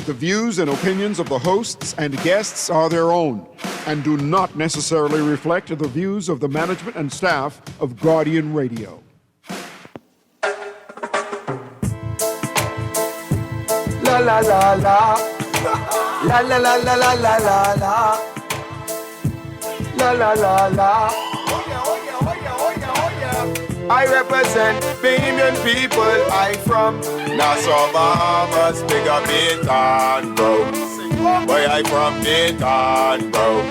The views and opinions of the hosts and guests are their own and do not necessarily reflect the views of the management and staff of Guardian Radio. La la la la. La la la la la la la la. La la la la. I represent Bahamian people. I from Nassau, Bahamas, big up Baytown, bro. Boy, I from Baytown, bro.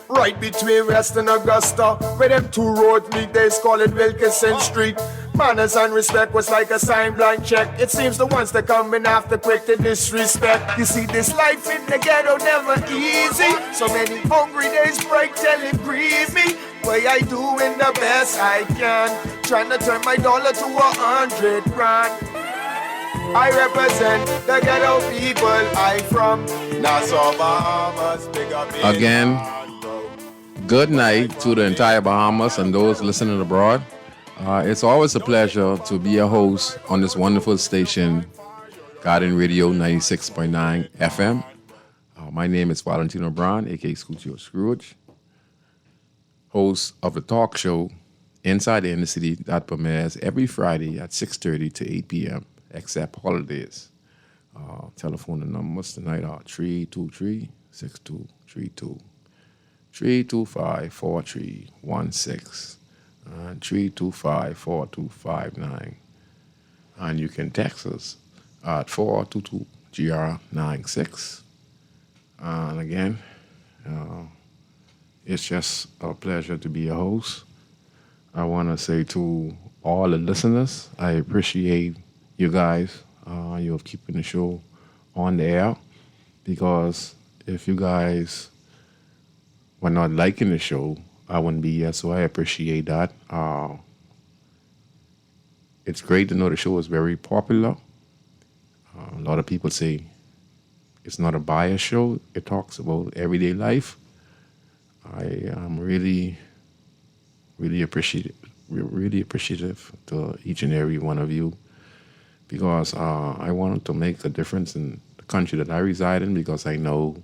Right between West and Augusta, where them two roads meet, they call it Wilkinson Street. Manners and respect was like a sign blank check. It seems the ones that coming after quick to disrespect. You see, this life in the ghetto never easy. So many hungry days break till it grieve me. Way I doing the best I can, trying to turn my dollar to 100 grand. I represent the ghetto people. I from Nassau, Bahamas. Big up again. Good night to the entire Bahamas and those listening abroad. It's always a pleasure to be a host on this wonderful station, Guardian Radio 96.9 FM. My name is Valentino Brown, aka Scrooge, host of the talk show Inside the Inner City that premieres every Friday at 6:30 to 8 p.m., except holidays. Telephone numbers tonight are 323-6232, 325-4316, and 325-4259. And you can text us at 422-GR96. And again, it's just a pleasure to be a host. I want to say to all the listeners, I appreciate you guys. You're keeping the show on the air, because if you guys were not liking the show, I wouldn't be here, so I appreciate that. It's great to know the show is very popular. A lot of people say it's not a biased show. It talks about everyday life. I am really appreciative to each and every one of you, because I wanted to make a difference in the country that I reside in, because I know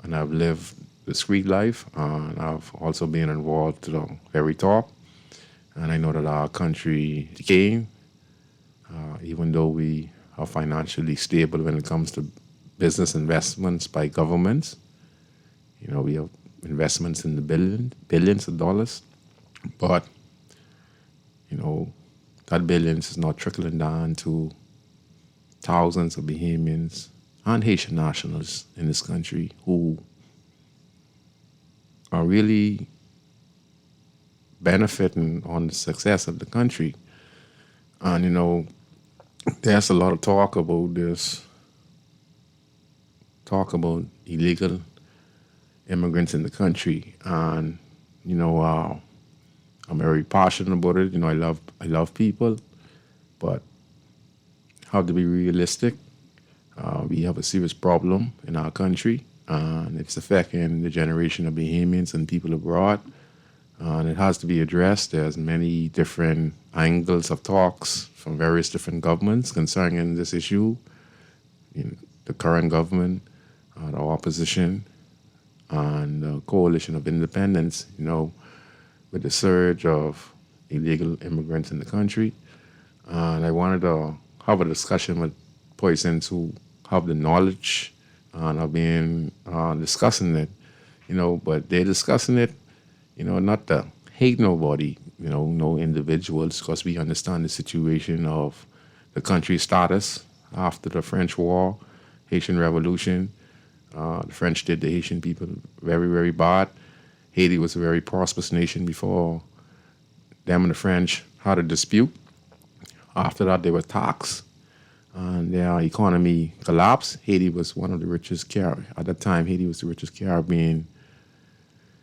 and I've lived the street life, and I've also been involved to the very top, and I know that our country decaying, even though we are financially stable when it comes to business investments by governments. You know, we have investments in the billions of dollars, but you know, that billions is not trickling down to thousands of Bahamians and Haitian nationals in this country who are really benefiting on the success of the country. And, you know, there's a lot of talk about illegal immigrants in the country. And, you know, I'm very passionate about it. You know, I love people, but have to be realistic. We have a serious problem in our country, and it's affecting the generation of Bahamians and people abroad, and it has to be addressed. There's many different angles of talks from various different governments concerning this issue. You know, the current government, the opposition, and the coalition of independents, you know, with the surge of illegal immigrants in the country. And I wanted to have a discussion with persons who have the knowledge and have been discussing it, you know, but they're discussing it, you know, not to hate nobody, you know, no individuals, because we understand the situation of the country's status after the French War, Haitian Revolution. The French did the Haitian people very, very bad. Haiti was a very prosperous nation before them and the French had a dispute. After that, they were taxed, and their economy collapsed. Haiti was one of the richest at that time. Haiti was the richest Caribbean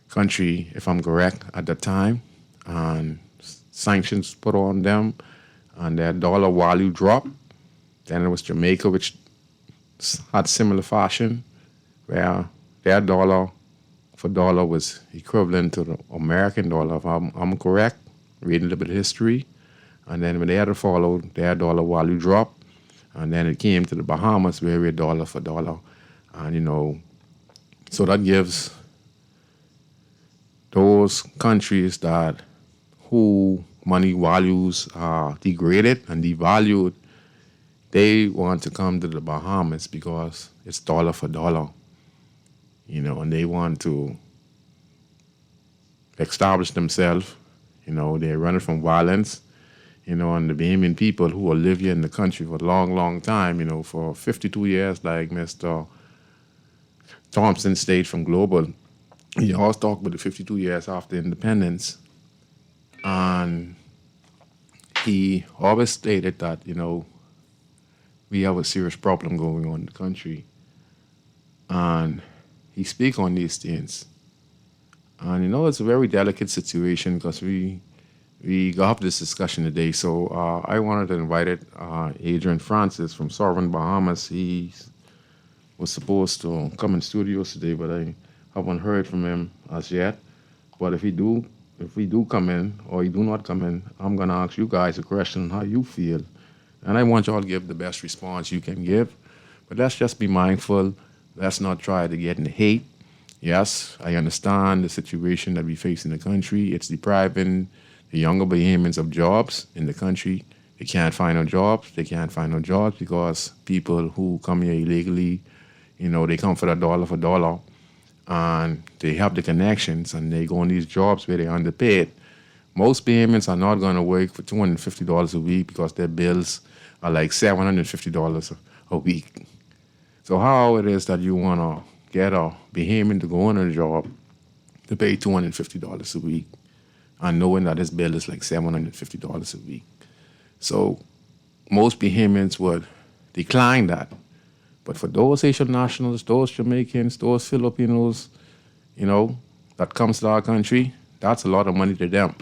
country, if I'm correct, at that time. And sanctions put on them, and their dollar value dropped. Then it was Jamaica, which had similar fashion, where their dollar for dollar was equivalent to the American dollar, if I'm correct, reading a little bit of history. And then when they had to follow, their dollar value dropped, And then it came to the Bahamas where we're dollar for dollar. And, so that gives those countries that who money values are degraded and devalued, they want to come to the Bahamas because it's dollar for dollar, and they want to establish themselves. They're running from violence, and the Bahamian people who will live here in the country for a long, long time, for 52 years, like Mr. Thompson stayed from Global. He always talked about the 52 years after independence. And he always stated that, we have a serious problem going on in the country. And he speak on these things. And, it's a very delicate situation because we got this discussion today. So I wanted to invite Adrian Francis from Sovereign Bahamas. He was supposed to come in studios today, but I haven't heard from him as yet. But if we do come in or you do not come in, I'm going to ask you guys a question, how you feel. And I want y'all to give the best response you can give. But let's just be mindful. Let's not try to get in hate. Yes, I understand the situation that we face in the country. It's depriving the younger Bahamians of jobs in the country. They can't find no jobs. They can't find no jobs because people who come here illegally, they come for the dollar for dollar. And they have the connections and they go on these jobs where they're underpaid. Most Bahamians are not going to work for $250 a week because their bills are like $750 a week. So how it is that you want to get a Bahamian to go on a job to pay $250 a week and knowing that his bill is like $750 a week. So most Bahamians would decline that. But for those Haitian nationals, those Jamaicans, those Filipinos, that comes to our country, that's a lot of money to them.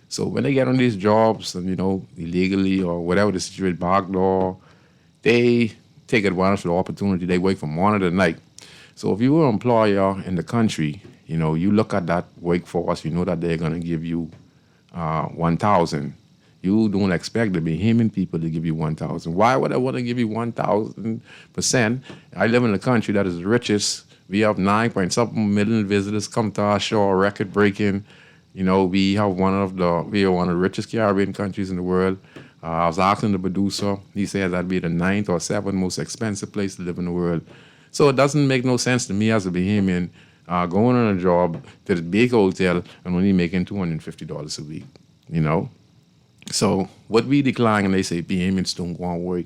So when they get on these jobs and, illegally or whatever the situation, backdoor, they take advantage of the opportunity. They work from morning to night. So if you were an employer in the country, you look at that workforce, you know that they're going to give you 1,000. You don't expect the Bahamian people to give you 1,000. Why would I want to give you 1,000%? I live in a country that is the richest. We have 9-something million visitors come to our shore, record breaking. We are one of the richest Caribbean countries in the world. I was asking the producer, he said that'd be the 9th or 7th most expensive place to live in the world. So it doesn't make no sense to me as a Bahamian going on a job to the big hotel and only making $250 a week, So what we decline and they say Bahamians don't want work.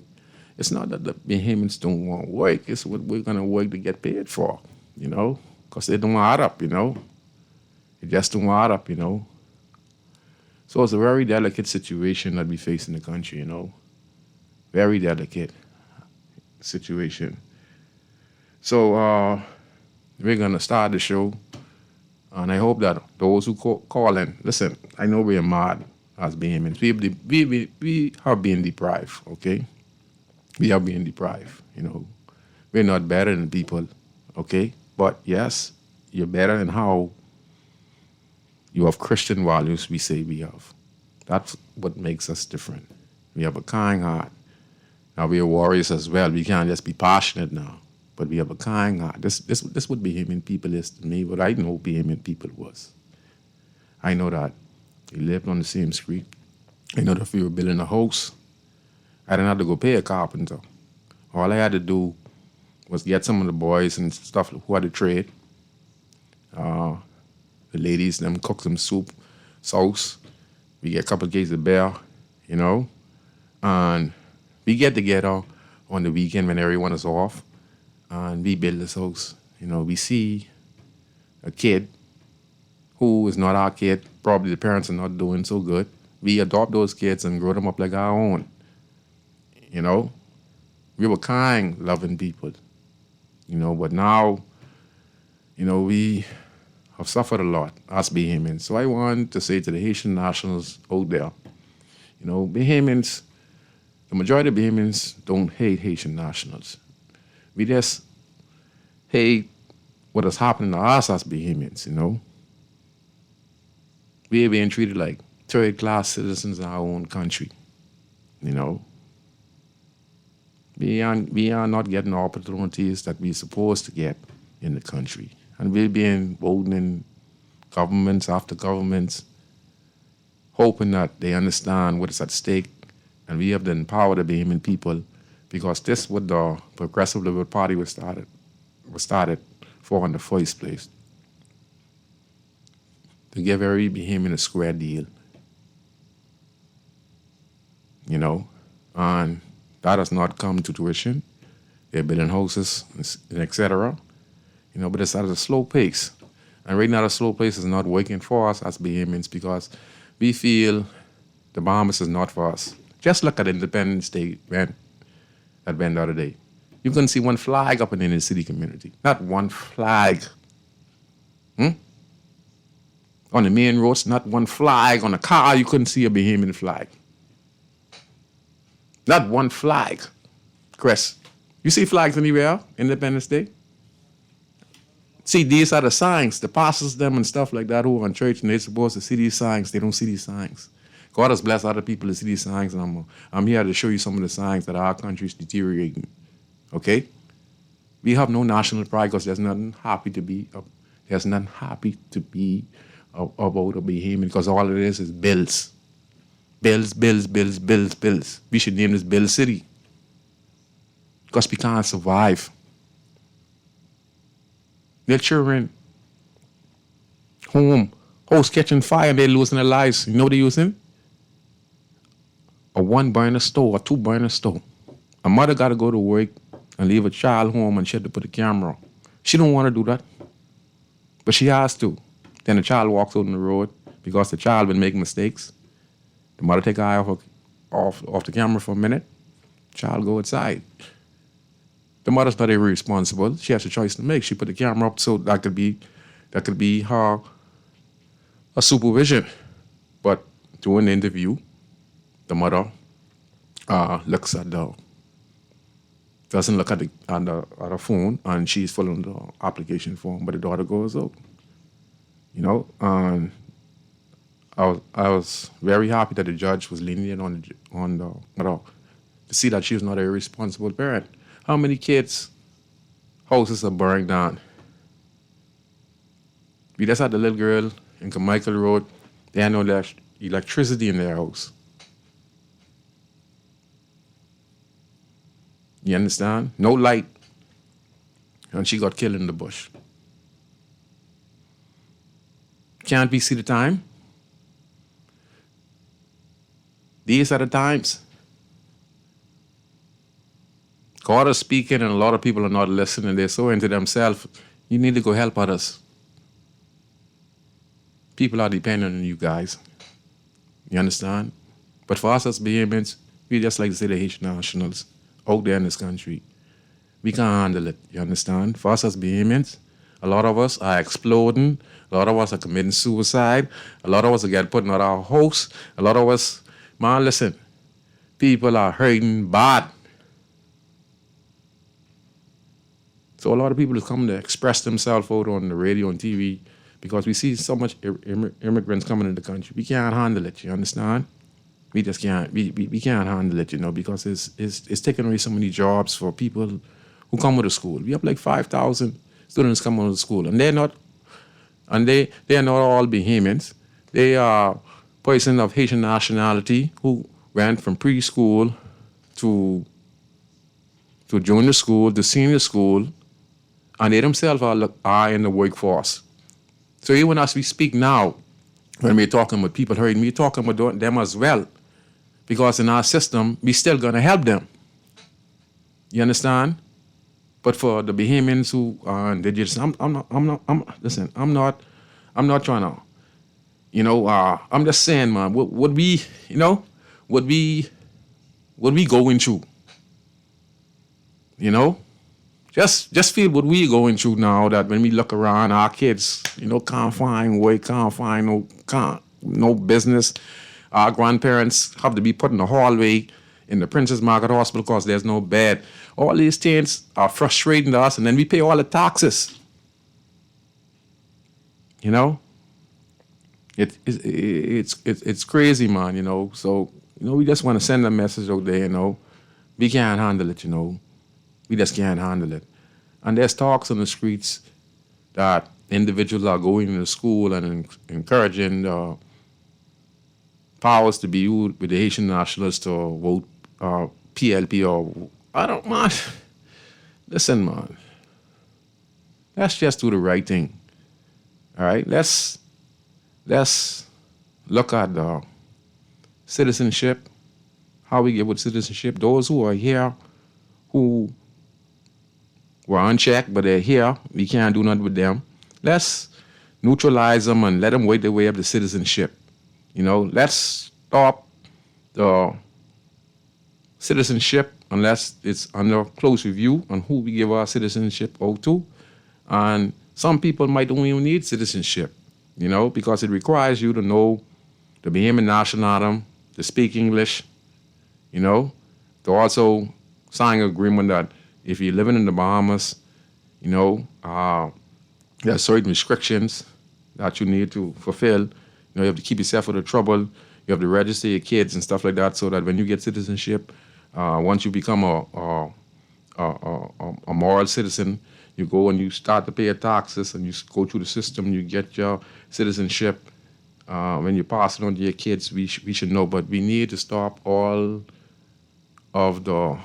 It's not that the Bahamians don't want work. It's what we're going to work to get paid for, because they don't add up, It just don't add up, So it's a very delicate situation that we face in the country, Very delicate situation. So we're going to start the show. And I hope that those who call in, listen, I know we're mad as Bahamians. We have been deprived, okay? We have been deprived, We're not better than people, okay? But yes, you're better in how you have Christian values, we say we have. That's what makes us different. We have a kind heart. Now, we are warriors as well. We can't just be passionate now. But we have a kind heart. This what Bahamian people is to me, what I know Bahamian people was. I know that we lived on the same street. I know that if we were building a house, I didn't have to go pay a carpenter. All I had to do was get some of the boys and stuff who had a trade. The ladies, them cook some soup, sauce. We get a couple of cases of beer, And we get together on the weekend when everyone is off. And we build this house. We see a kid who is not our kid. Probably the parents are not doing so good. We adopt those kids and grow them up like our own. We were kind, loving people. But now, we have suffered a lot as Bahamians. So I want to say to the Haitian nationals out there, Bahamians, the majority of Bahamians don't hate Haitian nationals. We just hate what is happening to us as Bahamians, We are being treated like third-class citizens in our own country, We we are not getting opportunities that we're supposed to get in the country. And we're being voting in governments after governments, hoping that they understand what is at stake, and we have to empower the Bahamian people, because this what the Progressive Liberal Party was started for in the first place. To give every Bahamian a square deal. You know, and that has not come to fruition. They're building houses, and etc. You know, but it's at a slow pace. And right now, the slow pace is not working for us as Bahamians, because we feel the Bahamas is not for us. Just look at Independence Day event that went the other day. You couldn't see one flag up in the inner city community. Not one flag. On the main roads, not one flag. On a car, you couldn't see a Bahamian flag. Not one flag. Chris, you see flags anywhere, Independence Day? See, these are the signs. The pastors, them and stuff like that who are in church and they're supposed to see these signs. They don't see these signs. God has blessed other people to see these signs, and I'm here to show you some of the signs that our country is deteriorating. Okay? We have no national pride because there's nothing happy to be about a Bahamian, because all it is bills. Bills, bills, bills, bills, bills. We should name this Bill City, because we can't survive. Their children home, house catching fire, and they're losing their lives. You know what they're using? A 1-burner stove, a 2-burner stove. A mother got to go to work and leave a child home, and she had to put a camera on. She don't want to do that, but she has to. Then the child walks out on the road because the child been making mistakes. The mother take her eye off the camera for a minute. Child go outside. The mother's not irresponsible. She has a choice to make. She put the camera up so that could be her supervision. But during the interview, the mother doesn't look at the phone, and she's filling the application form, but the daughter goes out. You know, I was very happy that the judge was lenient on the to see that she was not a irresponsible parent. How many kids' houses are burned down? We just had the little girl in Carmichael Road. They had no electricity in their house. You understand? No light. And she got killed in the bush. Can't we see the time? These are the times. God is speaking, and a lot of people are not listening. They're so into themselves. You need to go help others. People are dependent on you guys. You understand? But for us as Bahamians, we just like to say the Haitian nationals out there in this country. We can't handle it. You understand? For us as Bahamians, a lot of us are exploding. A lot of us are committing suicide. A lot of us are getting put out of our house. A lot of us, man, listen, people are hurting bad. So a lot of people are coming to express themselves out on the radio and TV because we see so much immigrants coming into the country. We can't handle it, you understand? We just can't. We can't handle it, you know, because it's taking away so many jobs for people who come to the school. We have like 5,000 students coming to the school, and they are not all Bahamians. They are persons of Haitian nationality who went from preschool to junior school to senior school, and they themselves are in the workforce. So even as we speak now, when we're talking with people hurting, we're talking about them as well, because in our system, we're still going to help them. You understand? But for the Bahamians who are indigenous, I'm not trying to, you know, I'm just saying, man, what we going through, you know? Just feel what we're going through now, that when we look around, our kids, you know, can't find work, can't find no business. Our grandparents have to be put in the hallway in the Princess Margaret Hospital because there's no bed. All these things are frustrating to us, and then we pay all the taxes. You know? It's crazy, man, you know. So, you know, we just want to send a message out there, you know. We can't handle it, you know. We just can't handle it. And there's talks on the streets that individuals are going to school and encouraging powers to be used with the Haitian nationalists to vote PLP or I don't man. Listen, man. Let's just do the right thing. All right. Let's look at the citizenship, how we get with citizenship. Those who are here, who were unchecked, but they're here, we can't do nothing with them. Let's neutralize them and let them wait their way up to citizenship. You know, let's stop the citizenship unless it's under close review on who we give our citizenship out to. And some people might don't even need citizenship, you know, because it requires you to know the Bahamian national anthem, to speak English, you know, to also sign an agreement that if you're living in the Bahamas, you know, there are certain restrictions that you need to fulfill. You know, you have to keep yourself out of trouble. You have to register your kids and stuff like that so that when you get citizenship, once you become a moral citizen, you go and you start to pay your taxes and you go through the system, you get your citizenship. When you pass it on to your kids, we should know. But we need to stop all of the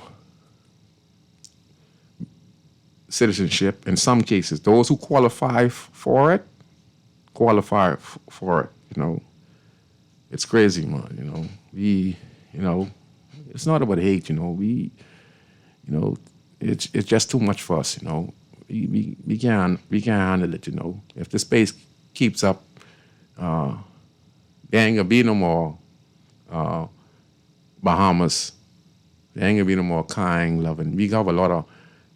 citizenship. In some cases, those who qualify for it, you know. It's crazy, man, you know. You know, it's not about hate, you know. You know, it's just too much for us, you know. We can't handle it, you know. If the space keeps up, there ain't gonna be no more Bahamas. There ain't gonna be no more kind, loving. We have a lot of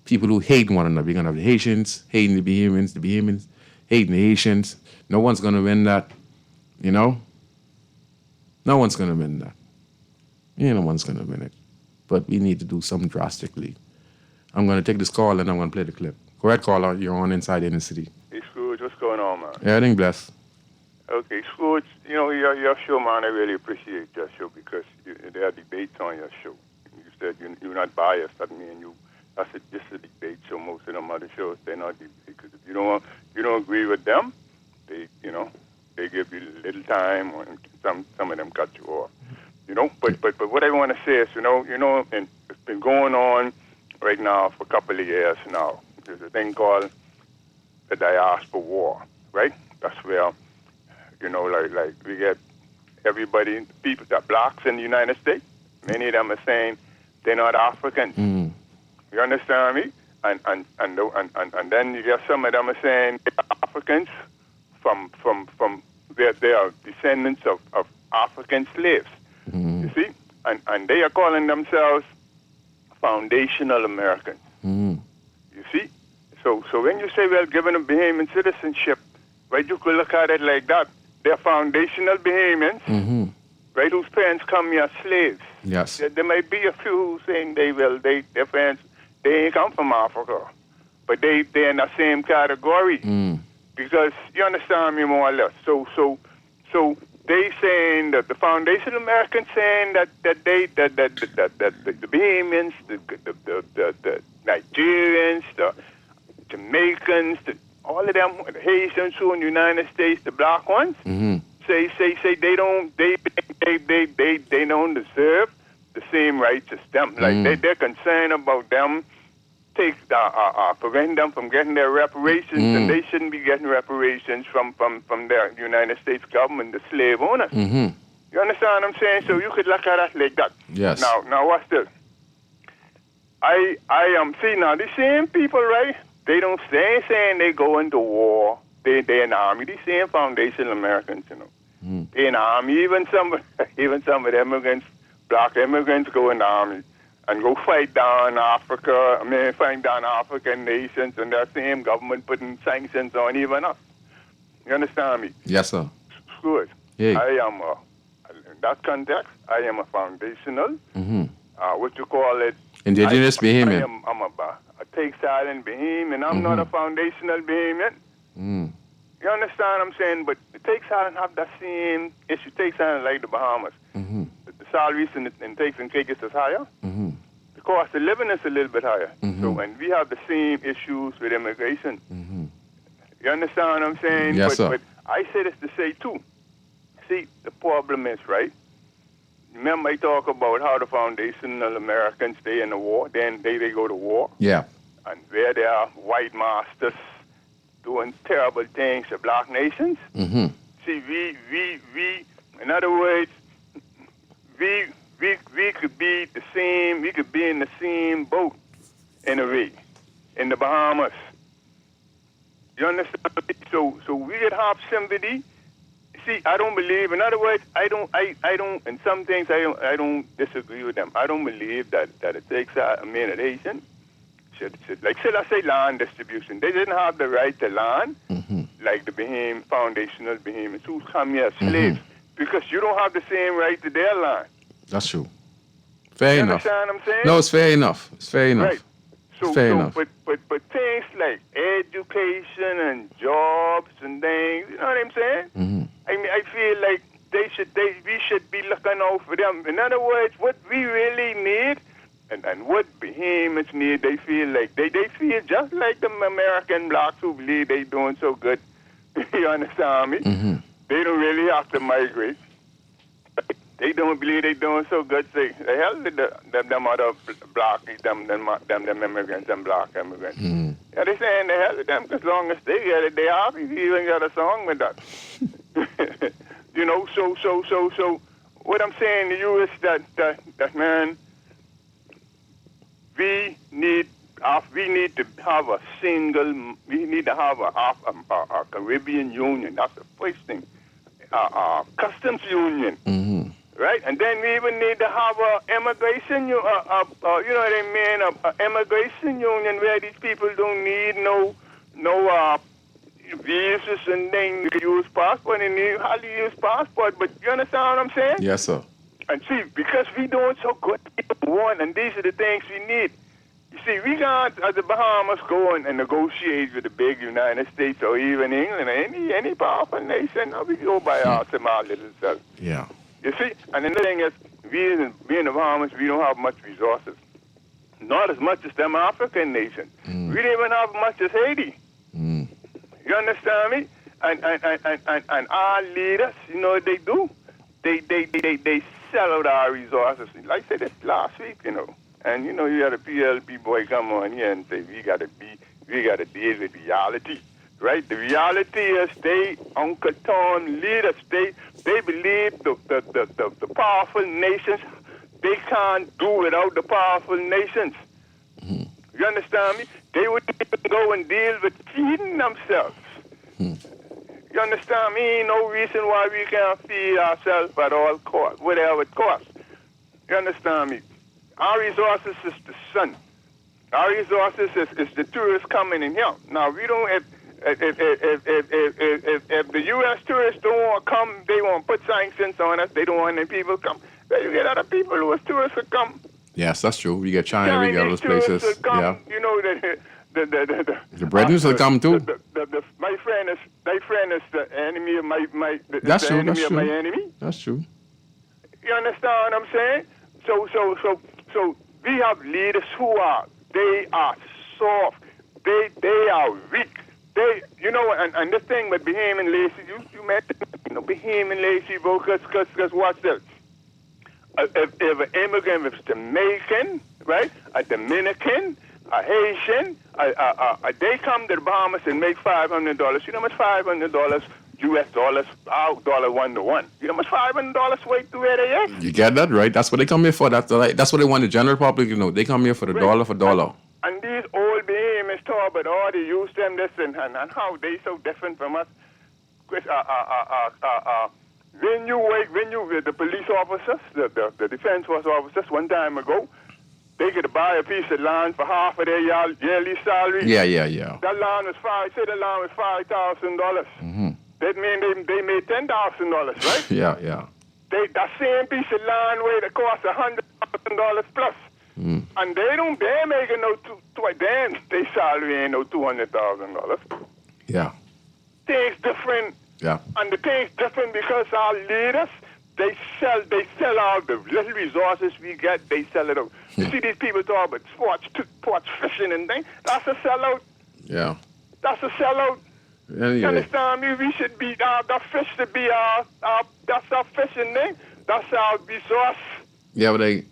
people who hate one another. We're gonna have the Haitians hating the Bahamians hating the Haitians. No one's gonna win that, you know. No one's gonna win that. No one's gonna win it. But we need to do something drastically. I'm gonna take this call and I'm gonna play the clip. Go ahead, caller. You're on Inside Inner City. Hey, Scrooge, what's going on, man? Everything blessed. Okay, Scrooge, you know, your show, man, I really appreciate your show because there are debates on your show. You said you're not biased. That means that's just a debate show. Most of them other shows, they're not debate. Because if you don't agree with them, they give you little time, or some of them cut you off. You know, but what I want to say is, you know, and it's been going on right now for a couple of years now. There's a thing called the diaspora war, right? That's where, you know, like we get everybody, people that blacks in the United States. Many of them are saying they're not Africans. Mm. You understand me? And then you get some of them are saying they're Africans from they are descendants of African slaves. Mm. You see? And they are calling themselves foundational Americans. Mm. You see? So when you say, well, given a Bahamian citizenship, right, you could look at it like that. They're foundational Bahamians, Mm-hmm. right, whose parents come here as slaves. Yes. There might be a few saying their parents, they ain't come from Africa, but they're in the same category. Mm. Because, you understand me more or less. So they saying that the foundational Americans saying that the Bahamians, the Nigerians, the Jamaicans, all of them, the Haitians who in the United States, the black ones, Mm-hmm. say they don't deserve the same rights as them. Like they're concerned about them prevent them from getting their reparations, and they shouldn't be getting reparations from their United States government, the slave owners. Mm-hmm. You understand what I'm saying? So you could look at it like that. Yes. Now what's this? I am see now the same people, right? They ain't saying they go into war. They in the army. The same foundational Americans, you know. Mm. They in the army. Even some of the immigrants, black immigrants, go in the army and go fight down African nations, and that same government putting sanctions on even us. You understand me? Yes, sir. Good. Hey. In that context, I am a foundational, what you call it? Indigenous Bahamian. I'm a take silent Bahamian. I'm not a foundational Bahamian. Mm. You understand what I'm saying? But the Takes Island have that same issue. Takes Island like the Bahamas. Mm-hmm. The salaries in Takes and Caicos is higher. Mm-hmm. the cost of living is a little bit higher. So, and we have the same issues with immigration. You understand what I'm saying? Yes, sir. But I say this to say, too. See, the problem is, right? Remember I talk about how the foundational Americans stay in the war, then they go to war. Yeah. And where there are white masters doing terrible things to black nations. See, we, in other words, we could be the same, we could be in the same boat in a way, in the Bahamas. You understand? So we could have sympathy. See, I don't believe. In other words, I don't. And some things I don't disagree with them. I don't believe that it takes a Haitian should like I say land distribution. They didn't have the right to land like the foundational Bahamians who come here as slaves because you don't have the same right to their land. That's true. Fair You enough. understand what I'm saying? No, it's fair enough. It's fair enough. Right. So, fair enough. But things like education and jobs and things, you know what I'm saying? I mean, I feel like we should be looking out for them. In other words, what we really need and what Bahamians need, they feel like they feel just like the American blacks who believe they doing so good. You understand me? They don't really have to migrate. They don't believe they doing so good. Say, the hell with them other black, them immigrants, them black immigrants. Yeah, they saying the hell with them as long as they get it, they happy. We even got a song with that. You know, so what I'm saying to you is that man, we need to have a Caribbean union. That's the first thing. Customs union. Right, and then we even need to have a immigration, you know what I mean, a immigration union where these people don't need no visas and then you can use passport and you hardly use passport. But you understand what I'm saying? Yes, sir. And see, because we doing so good, and these are the things we need. You see, we can't, as the Bahamas, go and negotiate with the big United States or even England or any powerful nation. We go by our little self. Yeah. You see, and the thing is, we in the Bahamas, we don't have much resources. Not as much as them African nations. We don't even have much as Haiti. You understand me? And our leaders, you know what they do? They sell out our resources. Like I said this last week, you know. And you know, you had a PLP boy come on here and say we gotta deal with reality. Right? The reality is Uncle Tom leaders, they believe the powerful nations, they can't do without the powerful nations. You understand me? They wouldn't even go and deal with feeding themselves. You understand me? Ain't no reason why we can't feed ourselves at all costs, whatever it costs. You understand me? Our resources is the sun. Our resources is the tourists coming in here. Now, we don't... If the U.S. tourists don't want to come, they won't put sanctions on us. They don't want any people to come. Then you get other people who are tourists to come. Yes, that's true. We get China, we get those places. Come, yeah. You know the Bretons will come too. My friend is the enemy of my that's the true. enemy That's of true. my enemy. That's true. You understand what I'm saying? So we have leaders who are soft. They are weak. You know, and the thing with Bahamian lazy, you met, Bahamian lazy, because watch this. If an immigrant is Jamaican, right, a Dominican, a Haitian, they come to the Bahamas and make $500. You know how much $500 U.S. dollars, our dollar 1 to 1. You know how much $500 weight to where they is? You get that, right? That's what they come here for. That's what they want the general public, They come here for the dollar for dollar. And these old Bahamians talk about, they use them this and how they so different from us. When you the police officers, the defense force officers, one time ago, they could buy a piece of land for half of their yearly salary. Yeah. That land was $5,000. That mean they made $10,000, right? Yeah. That same piece of land where it costs $100,000 plus. And they're making their salary ain't no $200,000. Yeah. Things different. Yeah. And the thing's different because our leaders, They sell all the little resources we get. They sell it out. You see these people talk about sports fishing and things. That's a sellout. Yeah. That's a sellout. Anyway. You understand me? We should be the fish should be that's our fishing thing. That's our resource. Yeah, but We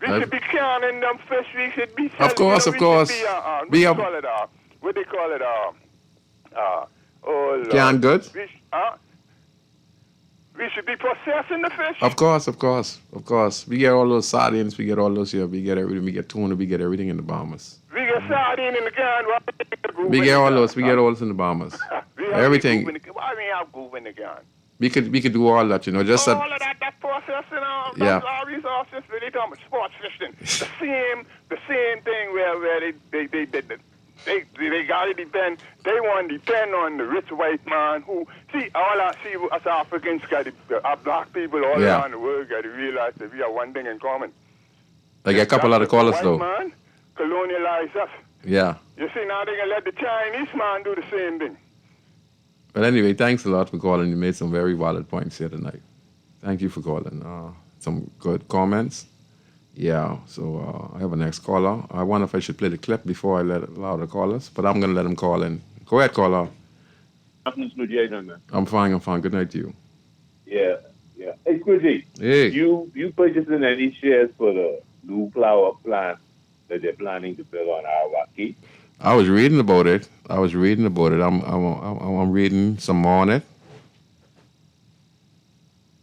should be canning them fish. We should be selling. Of course, you know, of course. What they call it? Oh Lord. Canned goods? We should be processing the fish. Of course. We get all those sardines, we get all those here, we get everything, we get tuna, we get everything in the Bahamas. We get sardine in the can. We get all those in the Bahamas. Everything. Why we have goob in the can? We could do all that, just all of that processing, that's our resources. Really talking about sports fishing. The same thing where they gotta depend. They want to depend on the rich white man who all I see as Africans our black people all around the world got to realize that we have one thing in common. I get a couple of callers though. White man colonialize us. Yeah. You see, now they can let the Chinese man do the same thing. But anyway, thanks a lot for calling. You made some very valid points here tonight. Thank you for calling. Some good comments. Yeah, so I have a next caller. I wonder if I should play the clip before I allow the callers, but I'm going to let them call in. Go ahead, caller. I'm fine. Good night to you. Yeah. Hey, Scrooge. Hey. You purchasing any shares for the new flower plant that they're planning to build on Arawaki? I was reading about it. I'm reading some more on it.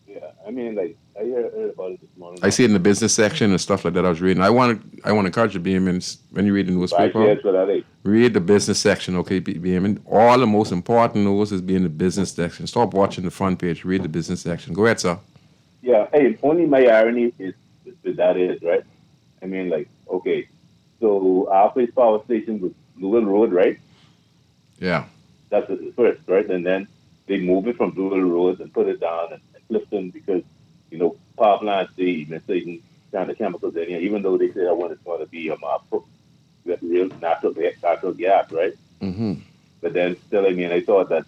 Yeah, I mean, like, I heard about it this morning. I see it in the business section and stuff like that. I was reading. I want to encourage you, BM, when you read the newspaper, read the business section, okay, BM. All the most important news is being the business section. Stop watching the front page. Read the business section. Go ahead, sir. Yeah, hey, only my irony is that is, right? I mean, like, okay, so our place power station was Louisville Road, right? Yeah. That's the first, right? And then they move it from Louisville Road and put it down in Clifton because, power plants, they even certain kind of chemicals in here, even though they say that one is going to be real natural gas, right? Mm-hmm. But then still, I mean, I thought that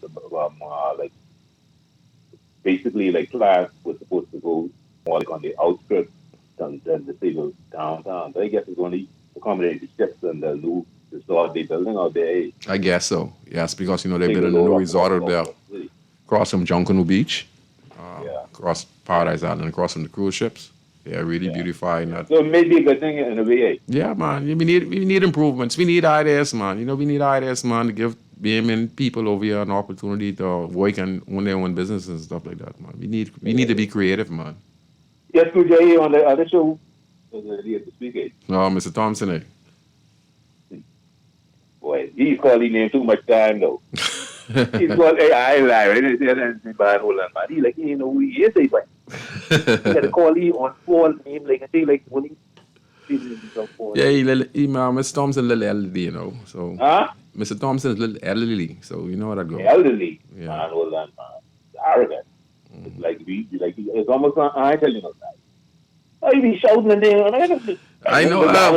basically like plants was supposed to go more like on the outskirts than the city downtown. But I guess it's only accommodate the ships and the new resort they're building out there. I guess so. Yes, because they're building a new resort out there, across from Junkanoo Beach, across Paradise Island, across from the cruise ships. Yeah, really beautifying that. So maybe a good thing in a way. Yeah, man. We need improvements. We need ideas, man. We need ideas, man, to give BMN people over here an opportunity to work and own their own businesses and stuff like that, man. We need to be creative, man. Yes, good day on the other show. No, Mr. Thompson, Boy, he's calling him too much time though. He's called AI right? He's like, you know who he is, but he got to call him on phone name like I say like when he Mr. Thompson little elderly, So Mr. Thompson is little elderly, so you know what I go. Elderly. Yeah. Man, hold on, man. It's arrogant. It's like it's almost I tell you no that. Oh, you be shouting and then I know. I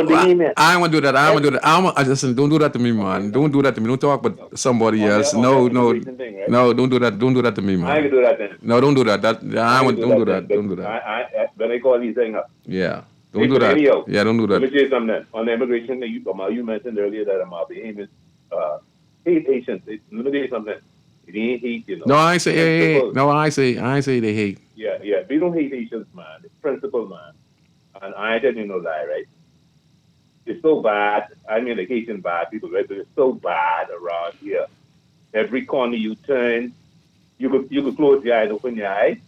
want to do that. Listen, don't do that to me, man. Don't do that to me. Don't talk about somebody else. No, don't do that. Don't do that to me, man. I can do that then. No, don't do that. Don't do that. Don't do that. When I call these things up. Yeah. Don't do that. Yeah, don't do that. Let me tell you something then. On the immigration thing, you mentioned earlier that I'm behaving hate Haitians. Let me tell you something. It ain't hate, No, I say hate. No, I say they hate. Yeah. We don't hate Haitians, man. It's principle, man. And I tell you no lie, right? It's so bad. I mean, like Haitian bad people, right? But it's so bad around here. Every corner you turn, you could close your eyes, open your eyes,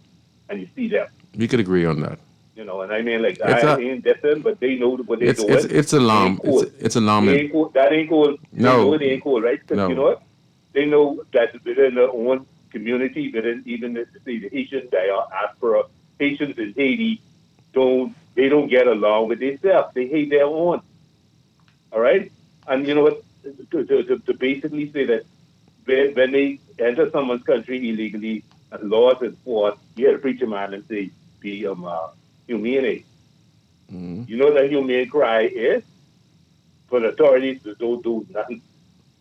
and you see them. We could agree on that. And I mean, like, I ain't different, but they know what they're doing. It's alarm. It's alarming. That ain't cool. No. It ain't cool, right? Because no. You know what? They know that within their own community, within even the Haitians, they are Afro Haitians in Haiti, they don't get along with themselves. They hate their own. All right? And you know what? To basically say that when they enter someone's country illegally, and laws enforced, you hear the preacher man and say, be humane. Mm-hmm. You know that humane cry is for the authorities to don't do nothing.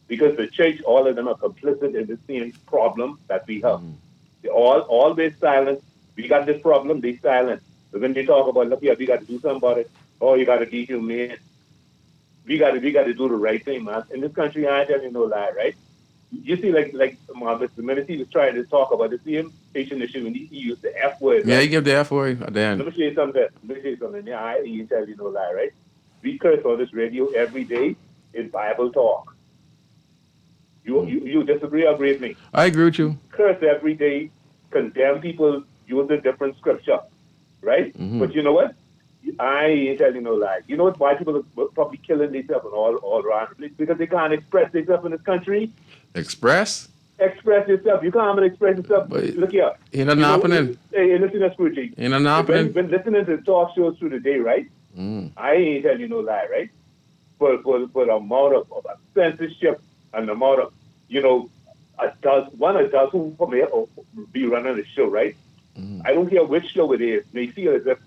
Because the church, all of them are complicit in the same problem that we have. Mm-hmm. They always silent We got this problem, they silent. But when they talk about, look here, we got to do something about it. Oh, you got to be humane. We got to do the right thing, man. In this country, I ain't telling you no lie, right? You see, like Mr. Ministry was trying to talk about the same Haitian issue, and he used the F word. Yeah, Right? you give the F word. Let me show you something. Let me show you something. Yeah, I ain't telling you no lie, right? We curse on this radio every day in Bible talk. You disagree or agree with me? I agree with you. Curse every day, condemn people using different scripture, right? But you know what? I ain't telling you no lie. You know what? Why people are probably killing themselves and all around the place? Because they can't express themselves in this country. Express? Express yourself. You can't even express yourself. But Look here. ain't nothing happening. Hey, listen to Scrooge. Ain't nothing happening. Been listening to talk shows through the day, right? I ain't telling you no lie, right? For the amount of censorship and the amount of, one adult who may be running the show, right? I don't care which show it is. They feel as if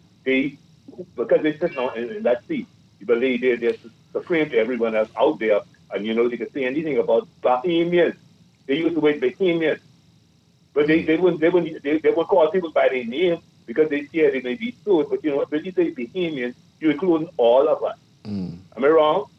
because they sit on in that seat, you believe they're supreme to everyone else out there, and they can say anything about Bahamians. They used the word Bahamians, but they won't call people by their name because they fear they may be sued. But when you say Bahamians, you include all of us. Am I wrong?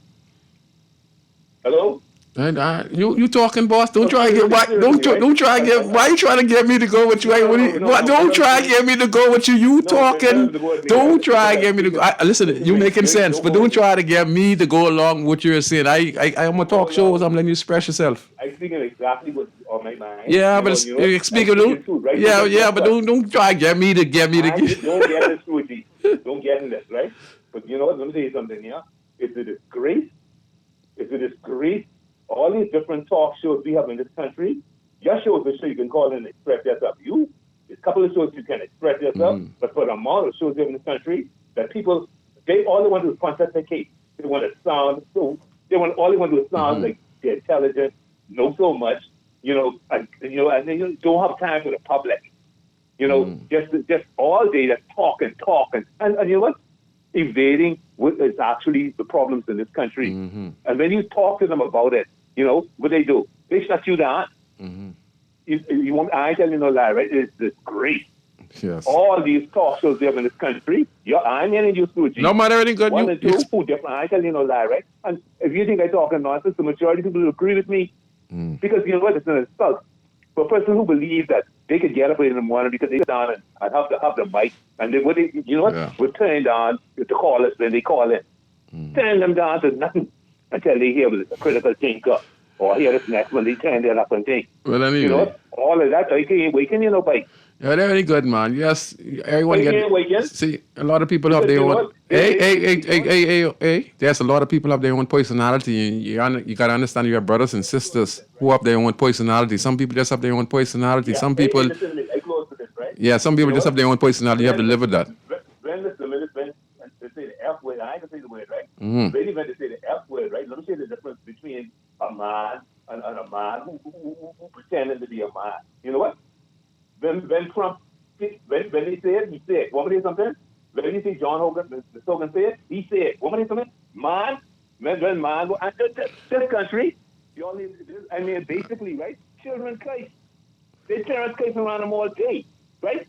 Hello? You talking, boss? Don't try to get why. Don't try to get. Why you trying to get me to go with you? Don't try to get me to go with you. You talking? Don't try to get me to go. Listen, you making sense, but don't try to get me to go along with what you're saying. I'm a talk shows. I'm letting you express yourself. I'm speaking exactly what's on my mind. Yeah, but you're speaking. Right? Yeah, but don't try to get me to get me to. Don't get this, Rudy. Don't get in this, right? But you know what? Let me tell you something here. It's a disgrace. It's a disgrace. All these different talk shows we have in this country, your shows are sure you can call in and express yourself. There's a couple of shows you can express yourself, but for the amount of shows we have in this country, that people, all they want to do is pontificate. They want to sound all they want to do is sound like they're intelligent, know so much, and they don't have time for the public. Just all day just talking, and you know what? Evading what is actually the problems in this country. And when you talk to them about it, what they do? They shut you down. I tell you no lie, right? It's disgrace. Yes. All these talk shows we have in this country, I'm hearing you, Scrooge. No matter anything good. One and two, different. I tell you no lie, right? And if you think I'm talking nonsense, the majority of people will agree with me. Because you know what? It's an insult. For a person who believes that they could get up in the morning because they sit down and have the mic, and then we're turned on to call us when they call in. Turn them down to nothing until they hear a critical thinker or hear this next one, they turn that up and think. Well, anyway. All of that, I can't waken, by. Yeah, they're very good, man. Yes, everyone see, a lot of people have their own. Hey. There's a lot of people have their own personality. And you gotta understand your brothers and sisters who have their own personality. Some people just have their own personality. Yeah. Some people. I close to this, right? Yeah, some people just have their own personality. You have to live with that. When they say the F word, I can say the word, right? Really, when they say the F word, right? Let me say the difference between a man and a man who pretending to be a man. You know what? When Trump, when they say it, he say it. Want me to say something? When you see John Hogan, the Hogan say it, he say it. Want me to say something? Man, when man, this country, you all need to do, basically, right? Children Christ. Their parents chasing around them all day, right?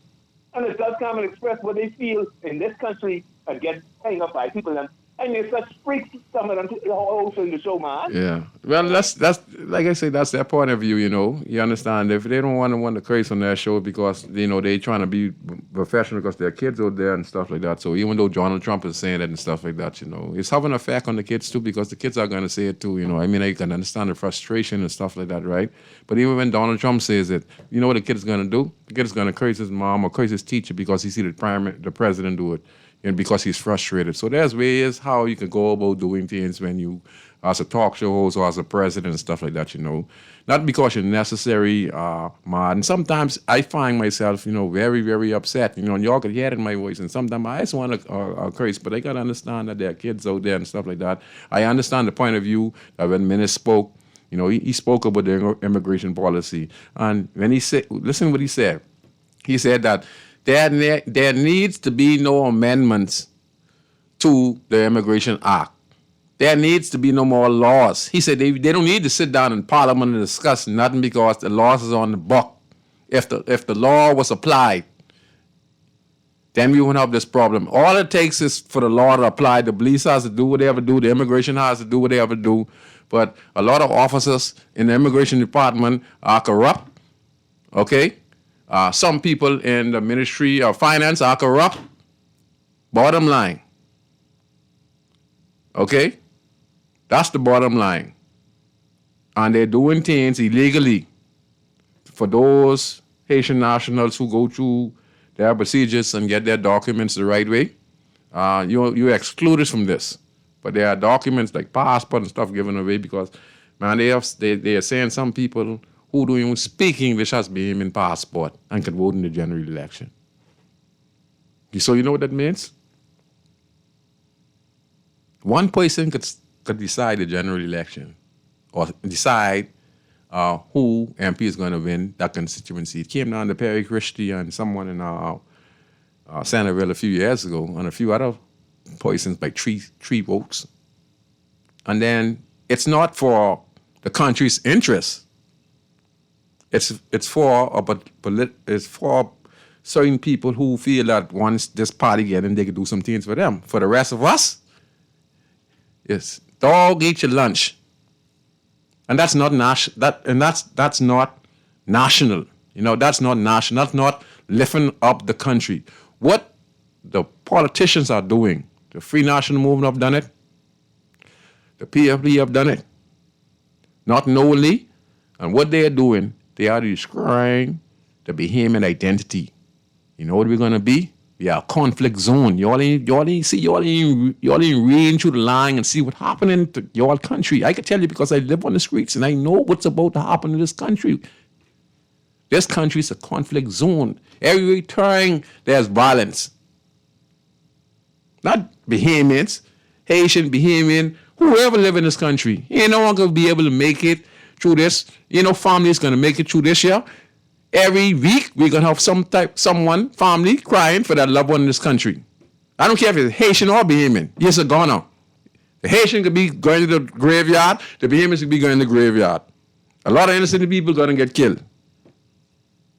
And it does come and express what they feel in this country and get hung up by people. And they're such freaks, some of them, also in the show, man. Yeah. Well, that's like I say, that's their point of view, You understand? If they don't want to curse on their show because, they trying to be professional because their kids out there and stuff like that. So even though Donald Trump is saying that and stuff like that, it's having an effect on the kids too because the kids are going to say it too, I can understand the frustration and stuff like that, right? But even when Donald Trump says it, you know what the kid's going to do? The kid's going to curse his mom or curse his teacher because he see the president do it. And because he's frustrated. So there's ways how you can go about doing things when you, as a talk show host or as a president and stuff like that, Not because you're necessary, mad. And sometimes I find myself, very, very upset. And y'all could hear it in my voice. And sometimes I just want to curse, but I got to understand that there are kids out there and stuff like that. I understand the point of view that when Minnie spoke, he spoke about the immigration policy. And when he said, listen what he said. He said that there needs to be no amendments to the Immigration Act. There needs to be no more laws. He said they don't need to sit down in Parliament and discuss nothing because the laws is on the book. If the law was applied, then we won't have this problem. All it takes is for the law to apply. The police has to do what they have to do. The immigration has to do what they have to do. But a lot of officers in the immigration department are corrupt. Okay? Some people in the Ministry of Finance are corrupt. Bottom line. Okay? That's the bottom line. And they're doing things illegally. For those Haitian nationals who go through their procedures and get their documents the right way, you're excluded from this. But there are documents like passport and stuff given away because, man, they are saying some people who don't even speak English has been in passport and can vote in the general election. So you know what that means? One person could decide the general election or decide who MP is going to win that constituency. It came down to Perry Christie and someone in Centerville a few years ago, and a few other persons by three votes. And then it's not for the country's interests. It's for certain people who feel that once this party get in, they can do some things for them. For the rest of us, it's dog eat your lunch. And that's not that's not national. You know, that's not national. That's not lifting up the country. What the politicians are doing, the Free National Movement have done it, the PFP have done it, not knowingly, and what they are doing, they are destroying the Bahamian identity. You know what we're gonna be? We are a conflict zone. Y'all ain't reading through the line and see what's happening to y'all country. I can tell you because I live on the streets and I know what's about to happen in this country. This country is a conflict zone. Every turn there's violence. Not Bahamians, Haitian, Bahamian, whoever live in this country. Ain't no one gonna be able to make it through this. You know, family's gonna make it through this year. Every week, we're going to have family crying for that loved one in this country. I don't care if it's Haitian or Bahamian. Yes, it's gone on. The Haitian could be going to the graveyard. The Bahamians could be going to the graveyard. A lot of innocent people are going to get killed.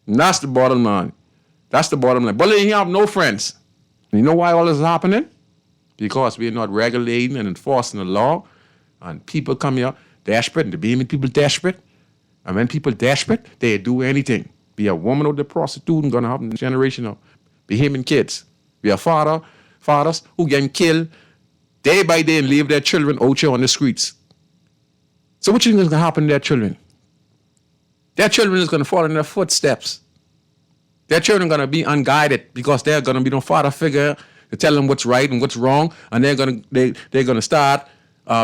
And that's the bottom line. That's the bottom line. But they have no friends. And you know why all this is happening? Because we're not regulating and enforcing the law. And people come here desperate. And the Bahamian people desperate. And when people desperate, they do anything. Be a woman or the prostitute and gonna have a generation of Bahamian kids. Be a fathers who getting killed day by day and leave their children out here on the streets. So what you think is gonna happen to their children? Their children is gonna fall in their footsteps. Their children are gonna be unguided because they're gonna be no father figure to tell them what's right and what's wrong, and they're gonna start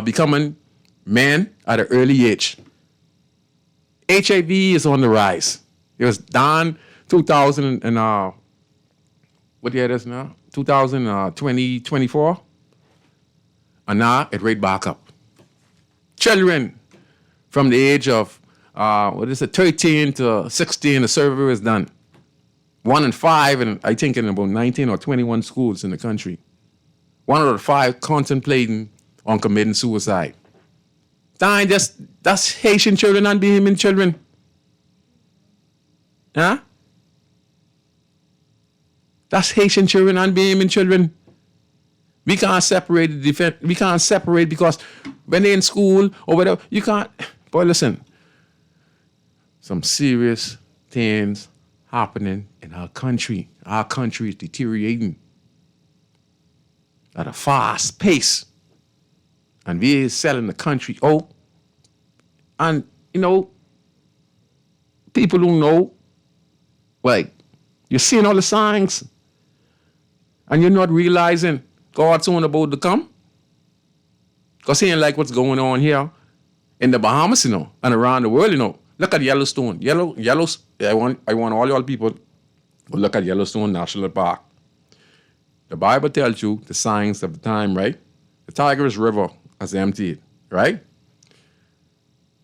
becoming men at an early age. HIV is on the rise. It was down 2000 and what year it is now? 2024. And now it right back up. Children from the age of 13 to 16, the survey is done. 1 in 5, and I think in about 19 or 21 schools in the country. 1 out of 5 contemplating on committing suicide. That's Haitian children and Bahamian children. Huh? That's Haitian children and Bahamian children. We can't separate we can't separate because when they're in school or whatever, you can't. Boy, listen. Some serious things happening in our country. Our country is deteriorating at a fast pace. And we're selling the country out. And, you know, people who know, like, you're seeing all the signs and you're not realizing God's soon about to come. Because he ain't like what's going on here in the Bahamas, you know, and around the world, you know. Look at Yellowstone. I want all y'all people to look at Yellowstone National Park. The Bible tells you the signs of the time, right? The Tigris River has emptied, right?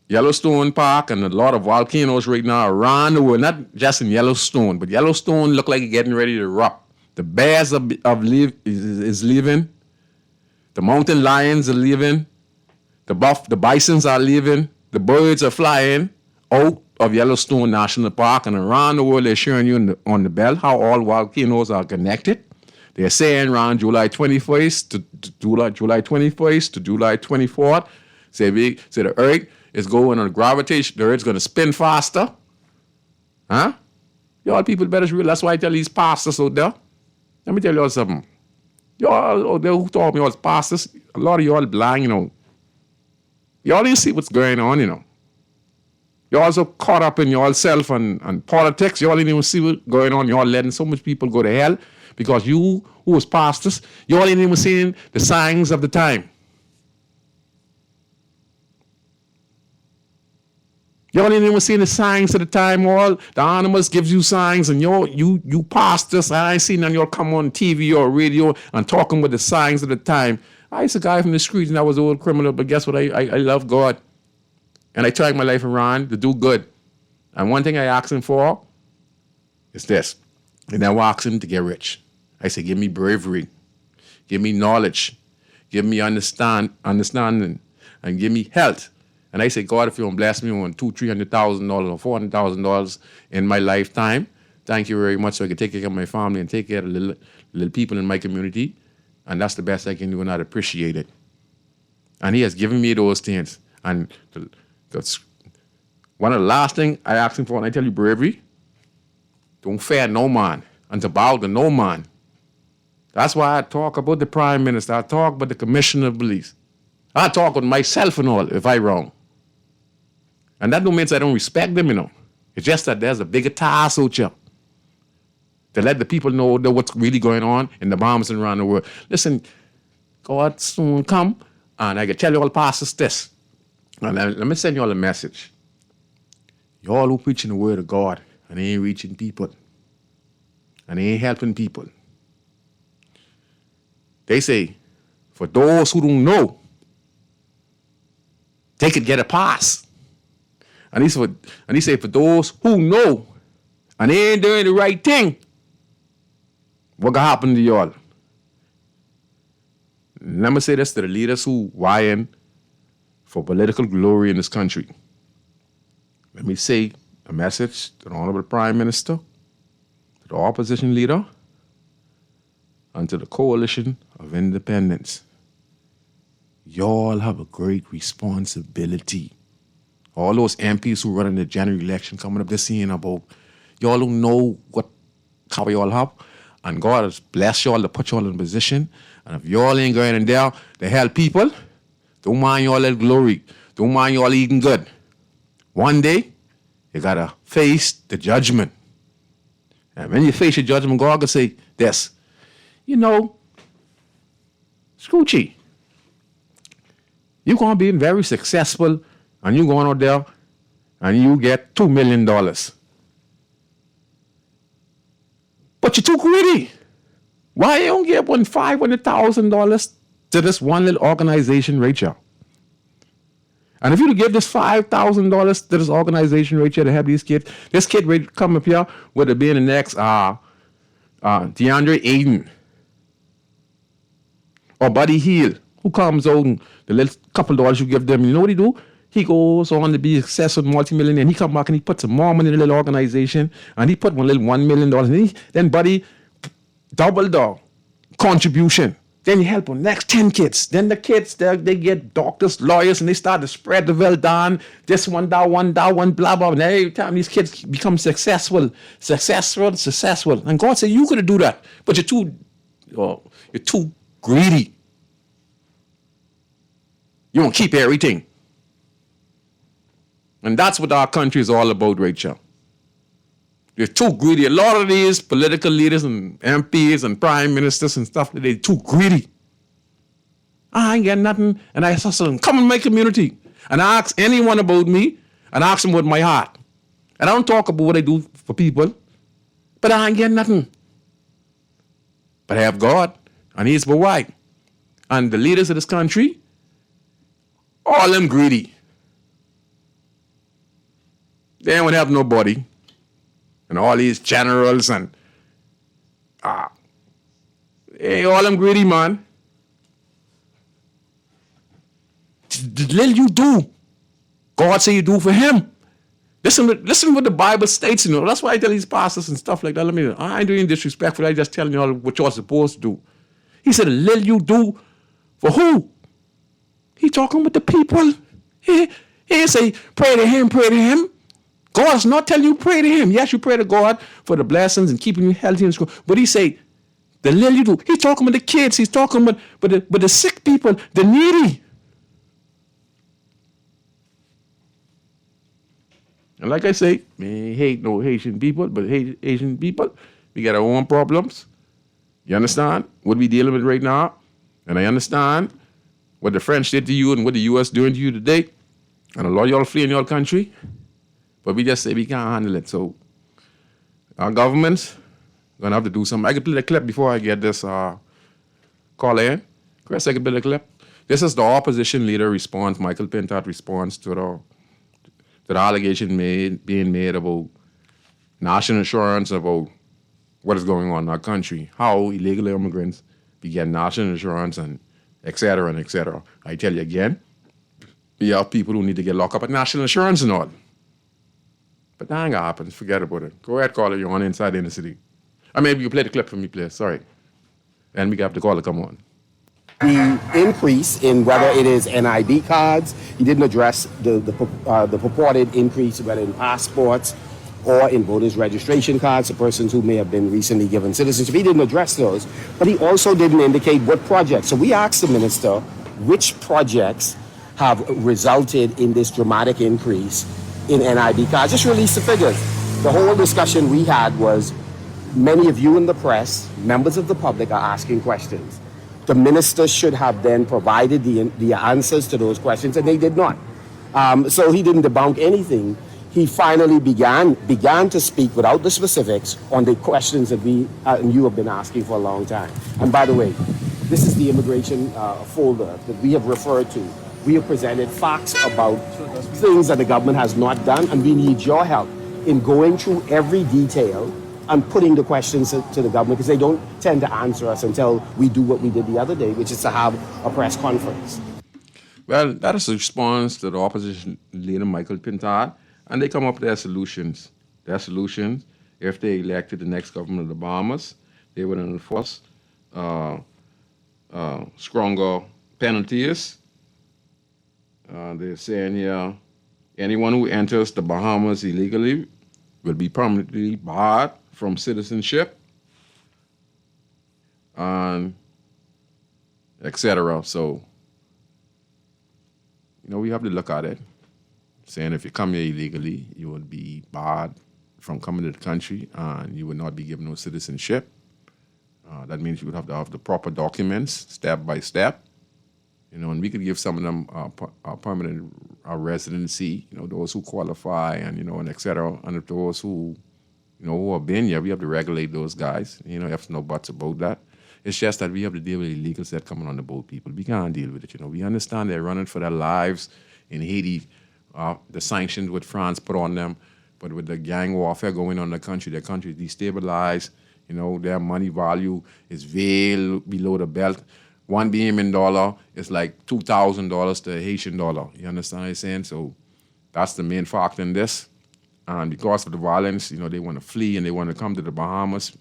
Yellowstone Park and a lot of volcanoes right now around the world, not just in Yellowstone, but Yellowstone look like it's getting ready to erupt. The bears is leaving. The mountain lions are leaving. The bisons are leaving. The birds are flying out of Yellowstone National Park, and around the world they're showing you on the belt how all volcanoes are connected. They're saying around July 21st to July 21st to July 24th, say the Earth is going on gravitation. The Earth's going to spin faster. Huh? Y'all people better realize. That's why I tell these pastors out there. Let me tell y'all something. Y'all out there who taught me all pastors, a lot of y'all blind, Y'all didn't see what's going on, Y'all so caught up in yourself and politics. Y'all didn't even see what's going on. Y'all letting so much people go to hell because you, who was pastors, y'all ain't even seeing the signs of the time. Y'all ain't even seeing the signs of the time. All the animals gives you signs, and you pastors, I ain't seen none of y'all come on TV or radio and talking with the signs of the time. I used a guy from the streets, and I was an old criminal, but guess what? I love God. And I turned my life around to do good. And one thing I asked him for is this. And I asked him to get rich. I said, give me bravery. Give me knowledge. Give me understanding. And give me health. And I said, God, if you don't bless me on $200,000, $300,000 or $400,000 in my lifetime, thank you very much so I can take care of my family and take care of the little people in my community. And that's the best I can do, and I'd appreciate it. And he has given me those things. And that's one of the last things I asked him for, and I tell you, bravery, don't fear no man, and to bow to no man. That's why I talk about the Prime Minister. I talk about the Commissioner of Police. I talk with myself and all if I wrong. And that don't mean I don't respect them, It's just that there's a bigger task out here to let the people know what's really going on in the bombs around the world. Listen, God soon come, and I can tell you all pastors this. And let me send you all a message. Y'all who preaching the word of God, and they ain't reaching people, and they ain't helping people. They say, for those who don't know, they could get a pass. And he say, for those who know, and they ain't doing the right thing, what gonna happen to y'all? Let me say this to the leaders who vying for political glory in this country. Let me say a message to the Honorable Prime Minister, to the opposition leader, and to the Coalition of Independents. Y'all have a great responsibility. All those MPs who run in the general election coming up this year about, y'all don't know what power y'all have. And God has blessed y'all to put y'all in a position. And if y'all ain't going in there to help people, don't mind y'all that glory. Don't mind y'all eating good. One day, you got to face the judgment. And when you face your judgment, God will say this. Scrooge, you're going to be very successful, and you're going out there, and you get $2 million. But you're too greedy. Why you don't give $500,000 to this one little organization right here? And if you give this $5,000 to this organization right here to help these kids, this kid would come up here would have been the next DeAndre Ayton or Buddy Hield, who comes out and the little couple dollars you give them, you know what he do? He goes on to be a successful multi-millionaire, and he come back and he puts some more money in the little organization, and he put one little $1 million, and then Buddy double the contribution. Then you help them next 10 kids. Then the kids, they get doctors, lawyers, and they start to spread the wealth down. This one, that one, blah, blah. And every time these kids become successful. And God said, you could do that, but you're too greedy. You won't keep everything. And that's what our country is all about, Rachel. They're too greedy. A lot of these political leaders and MPs and prime ministers and stuff, they're too greedy. I ain't getting nothing. And I said, come in my community. And I ask anyone about me, and I ask them with my heart. And I don't talk about what I do for people, but I ain't getting nothing. But I have God, and He's provide. And the leaders of this country, all them greedy. They don't have nobody. And all these generals and hey, all them greedy, man. The little you do, God say you do for Him. Listen what the Bible states, you know. That's why I tell these pastors and stuff like that. I ain't doing disrespectful. I just telling y'all what y'all supposed to do. He said, little you do for who? He talking with the people. He ain't say, pray to him, pray to him. God's not telling you pray to him. Yes, you pray to God for the blessings and keeping you healthy in school. But he say, the little you do. He's talking with the kids. He's talking with the sick people, the needy. And like I say, man, hate no Haitian people, but hate Asian people. We got our own problems. You understand what we dealing with right now? And I understand what the French did to you and what the U.S. doing to you today. And a lot of y'all fleeing your country. But we just say we can't handle it. So our government's going to have to do something. I can play the clip before I get this call in. Chris, I can play the clip. This is the opposition leader response, Michael Pintat response to the allegation being made about national insurance, about what is going on in our country, how illegal immigrants begin national insurance, and et cetera, and et cetera. I tell you again, we have people who need to get locked up at national insurance and all. But that ain't gonna happen. Forget about it. Go ahead, caller. You're on Inside the Inner City. I mean, you can play the clip for me, please. Sorry. And we have the caller come on. The increase in whether it is NID cards, he didn't address the purported increase whether in passports or in voters registration cards for persons who may have been recently given citizenship. He didn't address those, but he also didn't indicate what projects. So we asked the minister which projects have resulted in this dramatic increase in NID cards. Just release the figures. The whole discussion we had was many of you in the press, members of the public, are asking questions. The minister should have then provided the answers to those questions, and they did not. So he didn't debunk anything. He finally began to speak without the specifics on the questions that we and you have been asking for a long time. And by the way, this is the immigration folder that we have referred to. We have presented facts about things that the government has not done, and we need your help in going through every detail and putting the questions to the government, because they don't tend to answer us until we do what we did the other day, which is to have a press conference. Well, that is a response to the opposition leader, Michael Pintat, and they come up with their solutions. Their solutions, if they elected the next government of the Bahamas, they would enforce stronger penalties. They're saying here, anyone who enters the Bahamas illegally will be permanently barred from citizenship, and etc. So, we have to look at it, saying if you come here illegally, you would be barred from coming to the country, and you would not be given no citizenship. That means you would have to have the proper documents, step by step. And we could give some of them a permanent residency, those who qualify, and et cetera. And if those who have been here, we have to regulate those guys. There's no buts about that. It's just that we have to deal with illegals that coming on the boat, people. We can't deal with it, We understand they're running for their lives in Haiti. The sanctions what France put on them, but with the gang warfare going on in the country is destabilized. Their money value is way below the belt. $1 billion is like $2,000 to a Haitian dollar. You understand what I'm saying? So that's the main factor in this. And because of the violence, they want to flee and they want to come to the Bahamas,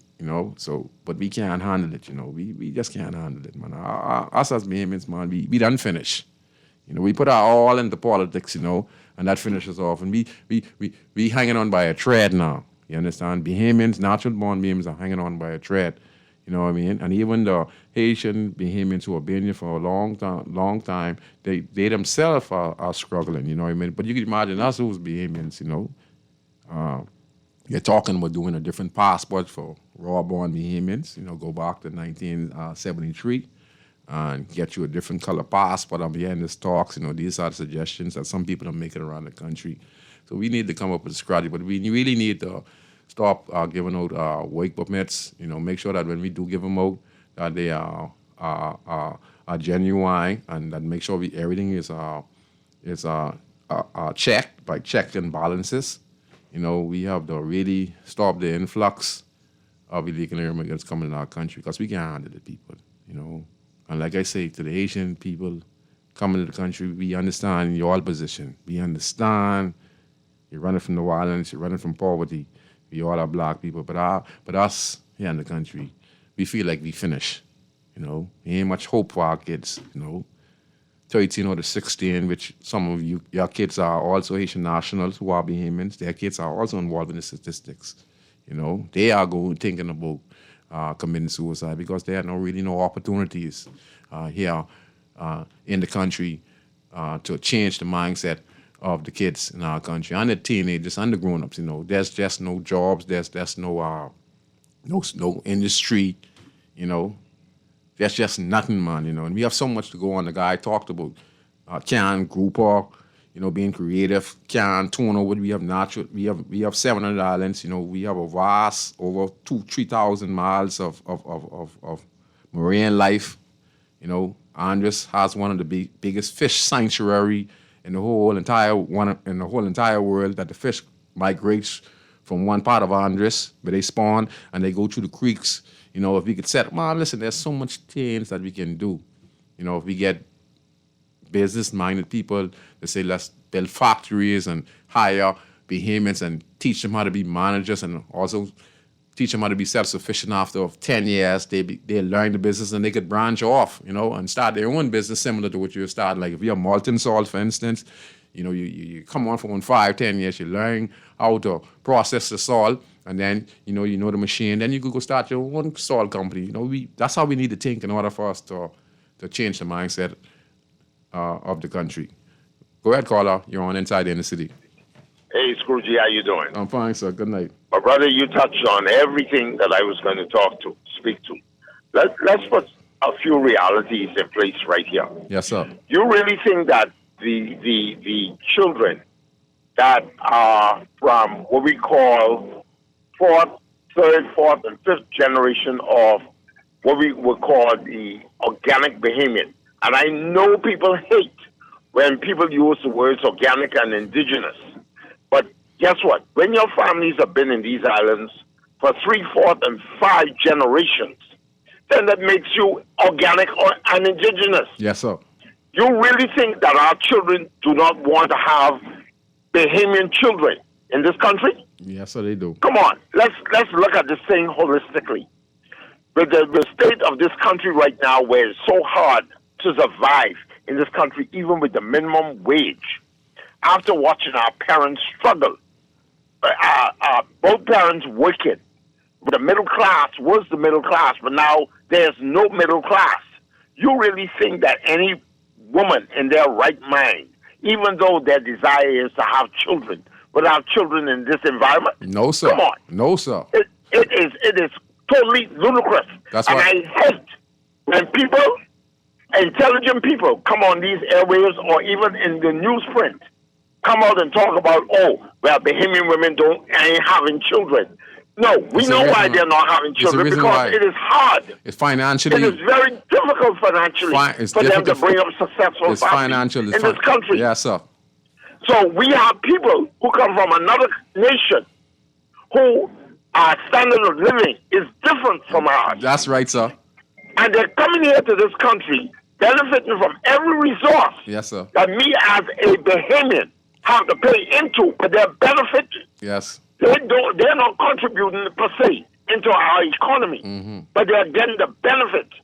So, but we can't handle it, We just can't handle it, man. Us as Bahamians, man, we done finish. We put our all into politics, and that finishes off. And we hanging on by a thread now. You understand? Bahamians, natural-born Bahamians are hanging on by a thread. You know what I mean? And even the Haitian Bahamians who have been here for a long time, they themselves are struggling, you know what I mean? But you can imagine us who's Bahamians, you're talking about doing a different passport for raw-born Bahamians, go back to 1973 and get you a different color passport. I'm behind this talks, these are the suggestions that some people are making around the country. So we need to come up with a strategy, but we really need to stop giving out work permits. Make sure that when we do give them out, that they are genuine, and that make sure everything is checked by checks and balances. We have to really stop the influx of illegal immigrants coming in our country, because we can't handle it, people. And like I say to the Haitian people coming to the country, we understand your position. We understand You're running from the violence. You're running from poverty. We all are black people, but us here in the country, we feel like we finished. You know, there ain't much hope for our kids. You know, 13 or to 16, which some of your kids are also Haitian nationals who are Bahamians. Their kids are also involved in the statistics. You know, they are thinking about committing suicide because there are no opportunities here in the country to change the mindset of the kids in our country and the teenagers and the grown-ups. You know, there's just no jobs. There's no industry. You know, there's just nothing, man. You know, and we have so much to go on. The guy talked about can grouper, you know, being creative, can turnover. We have natural. We have 700 islands. You know, we have a vast over 3,000 miles of marine life. You know, Andres has one of the biggest fish sanctuary in the whole entire world. That the fish migrates from one part of Andres where they spawn and they go through the creeks. You know, if we could set, man, listen, there's so much things that we can do. You know, if we get business-minded people that say, let's build factories and hire Bahamians and teach them how to be managers and also teach them how to be self-sufficient after 10 years. They learn the business and they could branch off, you know, and start their own business similar to what you started. Like if you have molten salt, for instance, you know, you come on for 5, 10 years, you learn how to process the salt, and then, you know the machine, then you could go start your own salt company. You know, that's how we need to think in order for us to change the mindset of the country. Go ahead, caller. You're on Inside Inner City. Hey, Scrooge, how you doing? I'm fine, sir. Good night. My brother, you touched on everything that I was going to speak to. Let's put a few realities in place right here. Yes, sir. You really think that the children that are from what we call third, fourth, and fifth generation of what we would call the organic Bahamian, and I know people hate when people use the words organic and indigenous, but guess what? When your families have been in these islands for 3, 4, and 5 generations, then that makes you organic and indigenous. Yes, sir. You really think that our children do not want to have Bahamian children in this country? Yes, sir, they do. Come on, let's look at this thing holistically. With the state of this country right now, where it's so hard to survive in this country, even with the minimum wage, after watching our parents struggle, both parents working, the middle class was the middle class, but now there's no middle class. You really think that any woman in their right mind, even though their desire is to have children, would have children in this environment? No, sir. Come on. No, sir. It is totally ludicrous. That's and right. I hate when intelligent people come on these airwaves or even in the newsprint, come out and talk about, Bahamian women ain't having children. No, we know why they're not having children, because it is hard. It's financially. It is very difficult financially for them to bring up successful families in this country. Yes, sir. So we have people who come from another nation who our standard of living is different from ours. That's right, sir. And they're coming here to this country benefiting from every resource that me as a Bahamian have to pay into, but they're benefiting. Yes. They're not contributing per se into our economy, but they're getting the benefits.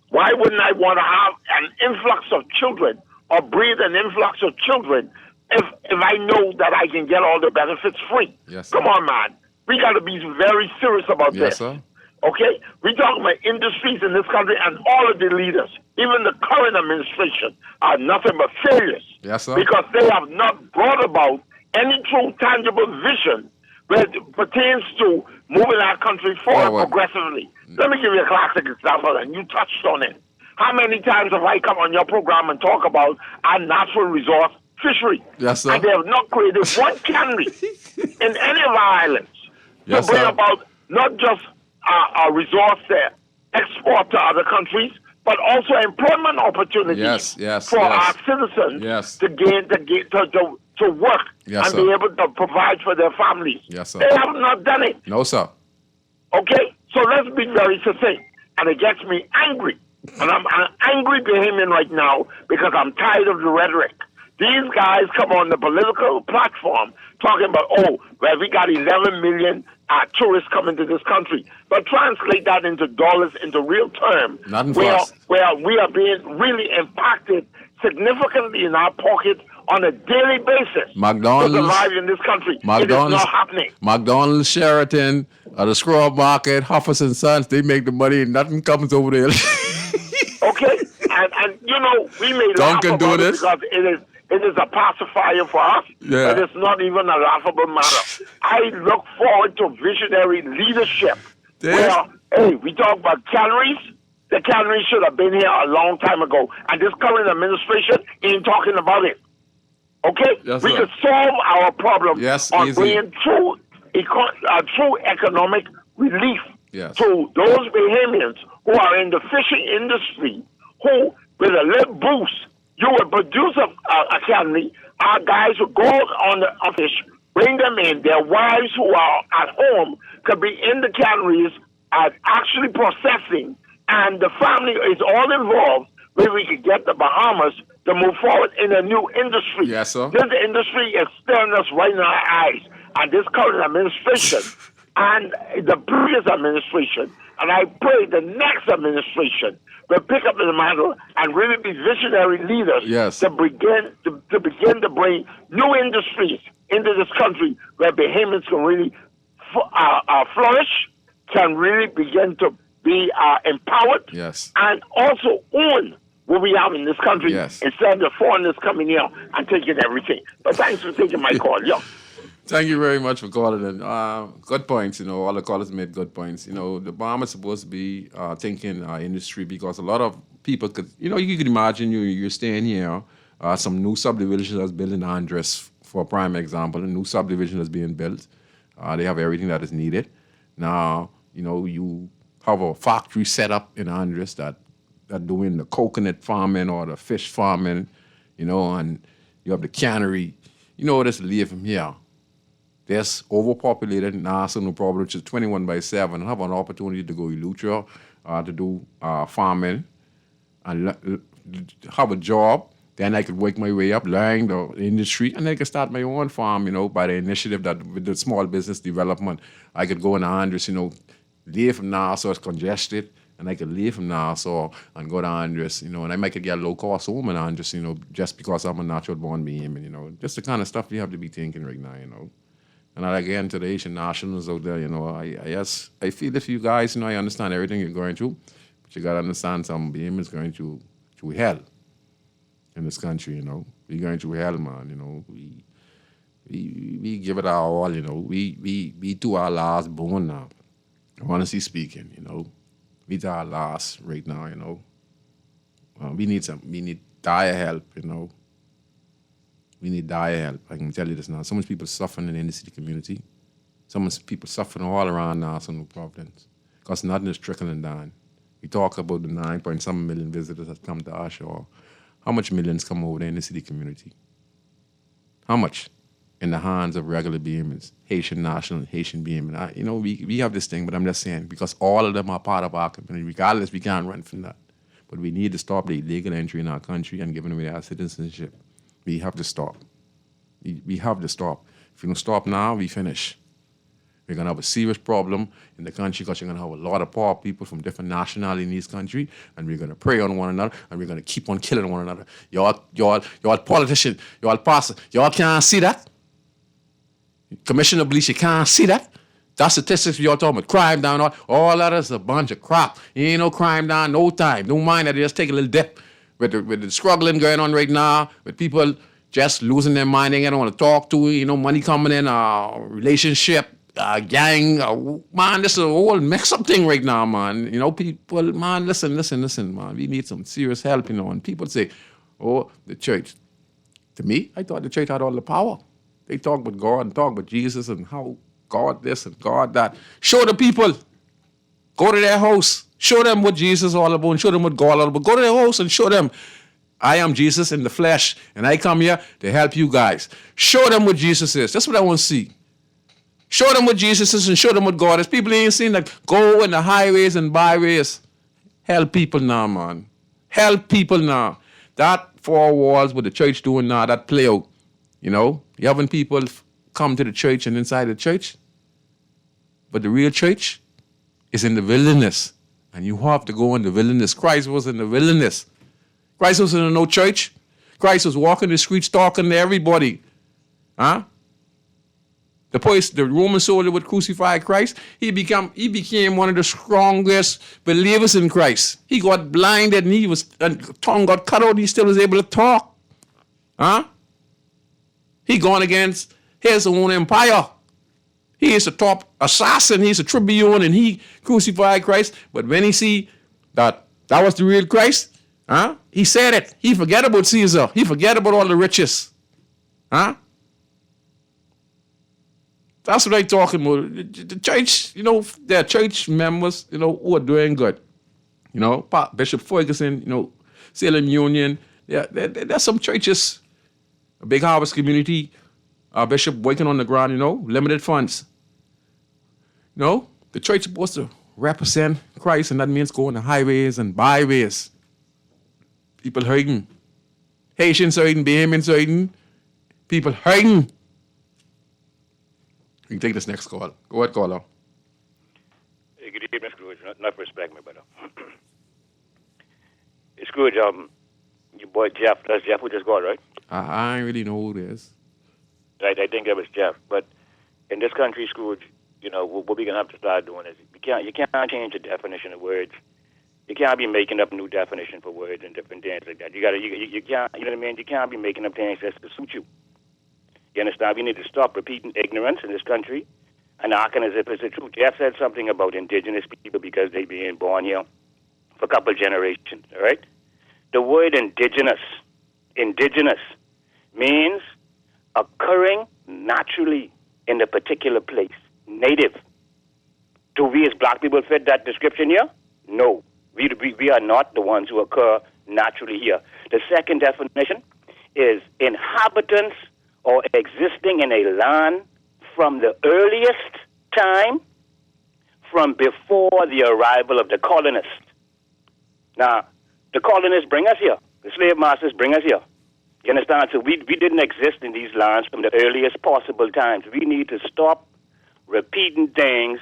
Why wouldn't I want to have an influx of children or breed an influx of children if I know that I can get all the benefits free? Yes, sir. Come on, man. We got to be very serious about this. Yes, sir. Okay? We're talking about industries in this country, and all of the leaders, even the current administration, are nothing but failures. Yes, sir. Because they have not brought about any true tangible vision that pertains to moving our country forward progressively. Let me give you a classic example, and you touched on it. How many times have I come on your program and talk about our natural resource fishery? Yes, sir. And they have not created one cannery in any of our islands to bring about not just our resource there, export to other countries, but also employment opportunities for our citizens to gain to work and be able to provide for their families. Yes, sir. They have not done it. No, sir. Okay? So let's be very succinct. And it gets me angry. And I'm an angry Bahamian right now because I'm tired of the rhetoric. These guys come on the political platform talking about, well, we got 11 million tourists coming to this country. But translate that into dollars, into real terms, where we are being really impacted significantly in our pocket on a daily basis to survive in this country. It is not happening. McDonald's, Sheraton, the Scrub Market, Huffers and Sons, they make the money and nothing comes over there. Okay? And you know, we may laugh about it because it is a pacifier for us, but it's not even a laughable matter. I look forward to visionary leadership where, hey, we talk about calories. The calories should have been here a long time ago. And this current administration ain't talking about it. Okay? Yes, we could solve our problem on bringing true economic relief to those Bahamians who are in the fishing industry, who, with a little boost, you would produce a cannery. Our guys would go on the fish, bring them in. Their wives who are at home could be in the canneries actually processing, and the family is all involved where we could get the Bahamas to move forward in a new industry. Yes, sir. This industry is staring us right in our eyes. And this current administration and the previous administration, and I pray the next administration will pick up the mantle and really be visionary leaders to begin to bring new industries into this country where Bahamians can really flourish, can really begin to be empowered, and also own what we have in this country instead of the foreigners coming here and taking everything. But thanks for taking my call. Thank you very much for calling in. Good points. You know, all the callers made good points. You know, the Bahamas is supposed to be thinking industry, because a lot of people could, you know, you could imagine you're staying here, some new subdivision that's built in Andres, for a prime example, a new subdivision that's being built. They have everything that is needed. Now, you know, you have a factory set up in Andres that doing the coconut farming or the fish farming, you know, and you have the cannery. You know, just leave from here. There's overpopulated Nassau, no problem, which is 21/7. I have an opportunity to go to Eleuthera to do farming and have a job. Then I could work my way up, learn the industry, and then I could start my own farm, you know, by the initiative that with the small business development. I could go in Andres, you know, leave from Nassau, it's congested, and I could leave from Nassau and go to Andres, you know, and I might get a low-cost home in Andres, you know, just because I'm a natural-born Bahamian, you know. Just the kind of stuff we have to be thinking right now, you know. And again, to the Asian nationals out there, you know, I feel if you guys, you know, I understand everything you're going through, but you got to understand some Bahamians going through hell in this country, you know. We're going through hell, man, you know. We give it our all, you know. We to our last bone now, honestly speaking, you know. We to our last right now, you know. We need dire help, you know. We need dire help. I can tell you this now. So much people suffering in the inner city community. So much people suffering all around now, so no problems. Because nothing is trickling down. We talk about the 9-point-something million visitors that come to our shore. How much millions come over the inner city community? How much? In the hands of regular Bahamians, Haitian national, Haitian Bahamian. You know, we have this thing, but I'm just saying, because all of them are part of our community. Regardless, we can't run from that. But we need to stop the illegal entry in our country and giving away our citizenship. We have to stop. We have to stop. If we don't stop now, we finish. We're going to have a serious problem in the country because you're going to have a lot of poor people from different nationalities in this country, and we're going to prey on one another, and we're going to keep on killing one another. Y'all politicians, y'all pastors, y'all can't see that? Commissioner Bleach, you can't see that? That's statistics y'all talking about. Crime down, all that is a bunch of crap. Ain't no crime down, no time. Don't mind that, just take a little dip. With the struggling going on right now, with people just losing their mind, they don't want to talk to, you know, money coming in, relationship, gang, man, this is a whole mix-up thing right now, man. You know, people, man, listen, man, we need some serious help, you know. And people say, oh, the church. To me, I thought the church had all the power. They talk about God and talk about Jesus and how God this and God that. Show the people. Go to their house. Show them what Jesus is all about and show them what God is all about. Go to their house and show them, I am Jesus in the flesh, and I come here to help you guys. Show them what Jesus is. That's what I want to see. Show them what Jesus is and show them what God is. People ain't seen that. Go in the highways and byways. Help people now, man. Help people now. That four walls, what the church doing now, that play out. You know, you having people come to the church and inside the church, but the real church is in the wilderness, and you have to go in the wilderness. Christ was in the wilderness. Christ was in no church. Christ was walking the streets talking to everybody. Huh? The Roman soldier would crucify Christ. He became one of the strongest believers in Christ. He got blinded and tongue got cut out. He still was able to talk. Huh? He gone against his own empire. He is a top assassin. He's a tribune, and he crucified Christ. But when he see that was the real Christ, huh? He said it. He forget about Caesar. He forget about all the riches. Huh? That's what I'm talking about. The church, you know, there are church members, you know, who are doing good. You know, Bishop Ferguson, you know, Salem Union. There's some churches, a Big Harvest community, Bishop working on the ground, you know, limited funds. You know, the church is supposed to represent Christ, and that means going to highways and byways. People hurting. Haitians hurting, Bahamians hurting. People hurting. You can take this next call. Go ahead, caller. Hey, good evening, Scrooge. Enough respect, my brother. Hey, Scrooge, your boy Jeff, that's Jeff who just called, right? I don't really know who it is. Right, I think that was Jeff. But in this country, Scrooge, you know, what we're going to have to start doing is you can't change the definition of words. You can't be making up new definition for words and different things like that. You can't, you know what I mean? You can't be making up things just to suit you. You understand? We need to stop repeating ignorance in this country and acting as if it's the truth. Jeff said something about indigenous people because they being born here for a couple of generations, all right? The word indigenous means occurring naturally in a particular place, native. Do we as black people fit that description here? No. We are not the ones who occur naturally here. The second definition is inhabitants or existing in a land from the earliest time, from before the arrival of the colonists. Now, the colonists bring us here. The slave masters bring us here. You understand? So we didn't exist in these lands from the earliest possible times. We need to stop repeating things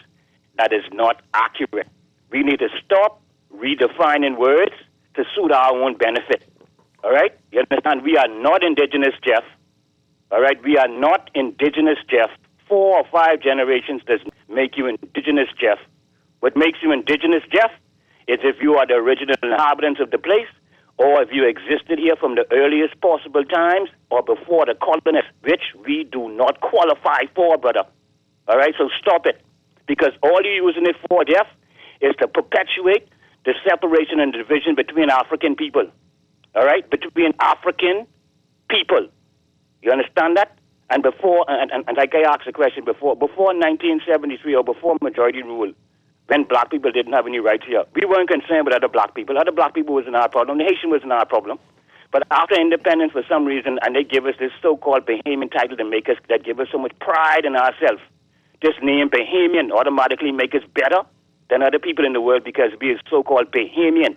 that is not accurate. We need to stop redefining words to suit our own benefit. All right? You understand? We are not indigenous, Jeff. All right? We are not indigenous, Jeff. 4 or 5 generations does make you indigenous, Jeff. What makes you indigenous, Jeff, is if you are the original inhabitants of the place, or if you existed here from the earliest possible times, or before the colonists, which we do not qualify for, brother. All right? So stop it. Because all you're using it for, Jeff, is to perpetuate the separation and division between African people. All right? Between African people. You understand that? And before, and like I asked the question before 1973 or before majority rule, when black people didn't have any rights here, we weren't concerned with other black people. Other black people wasn't our problem. The Haitian wasn't our problem. But after independence, for some reason, and they give us this so-called Bahamian title that give us so much pride in ourselves. This name Bahamian automatically make us better than other people in the world because we are so-called Bahamian.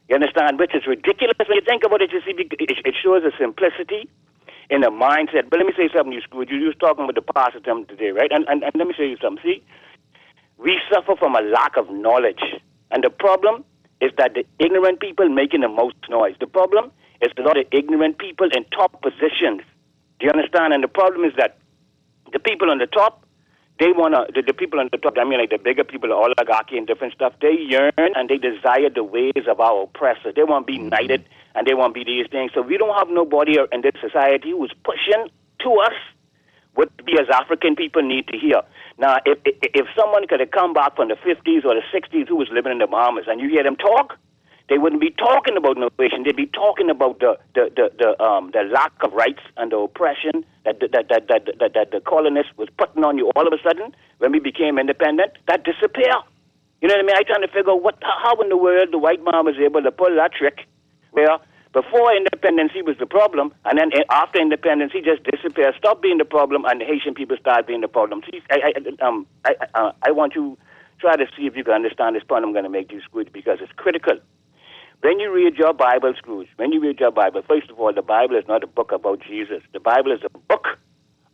You understand? Which is ridiculous when you think about it. You see, it shows a simplicity in the mindset. But let me say something, you Scrooge. You was talking about the pastor today, right? And let me say you something. See, we suffer from a lack of knowledge. And the problem is that the ignorant people making the most noise. The problem is a lot of ignorant people in top positions. Do you understand? And the problem is that the people on the top, they want to, the people on the top, I mean like the bigger people, the oligarchy and different stuff, they yearn and they desire the ways of our oppressors. They want to be knighted and they want to be these things. So we don't have nobody in this society who's pushing to us what we as African people need to hear. Now, if someone could have come back from the 50s or the 60s who was living in the Bahamas and you hear them talk, they wouldn't be talking about innovation. They'd be talking about the lack of rights and the oppression that the colonists was putting on you all of a sudden when we became independent. That disappear. You know what I mean? I'm trying to figure out how in the world the white man was able to pull that trick where before independence he was the problem, and then after independence he just disappeared, stopped being the problem, and the Haitian people started being the problem. See, I want you to try to see if you can understand this point I'm going to make to you, Scrooge, because it's critical. when you read your Bible, Scrooge, when you read your Bible, first of all, the Bible is not a book about Jesus. The Bible is a book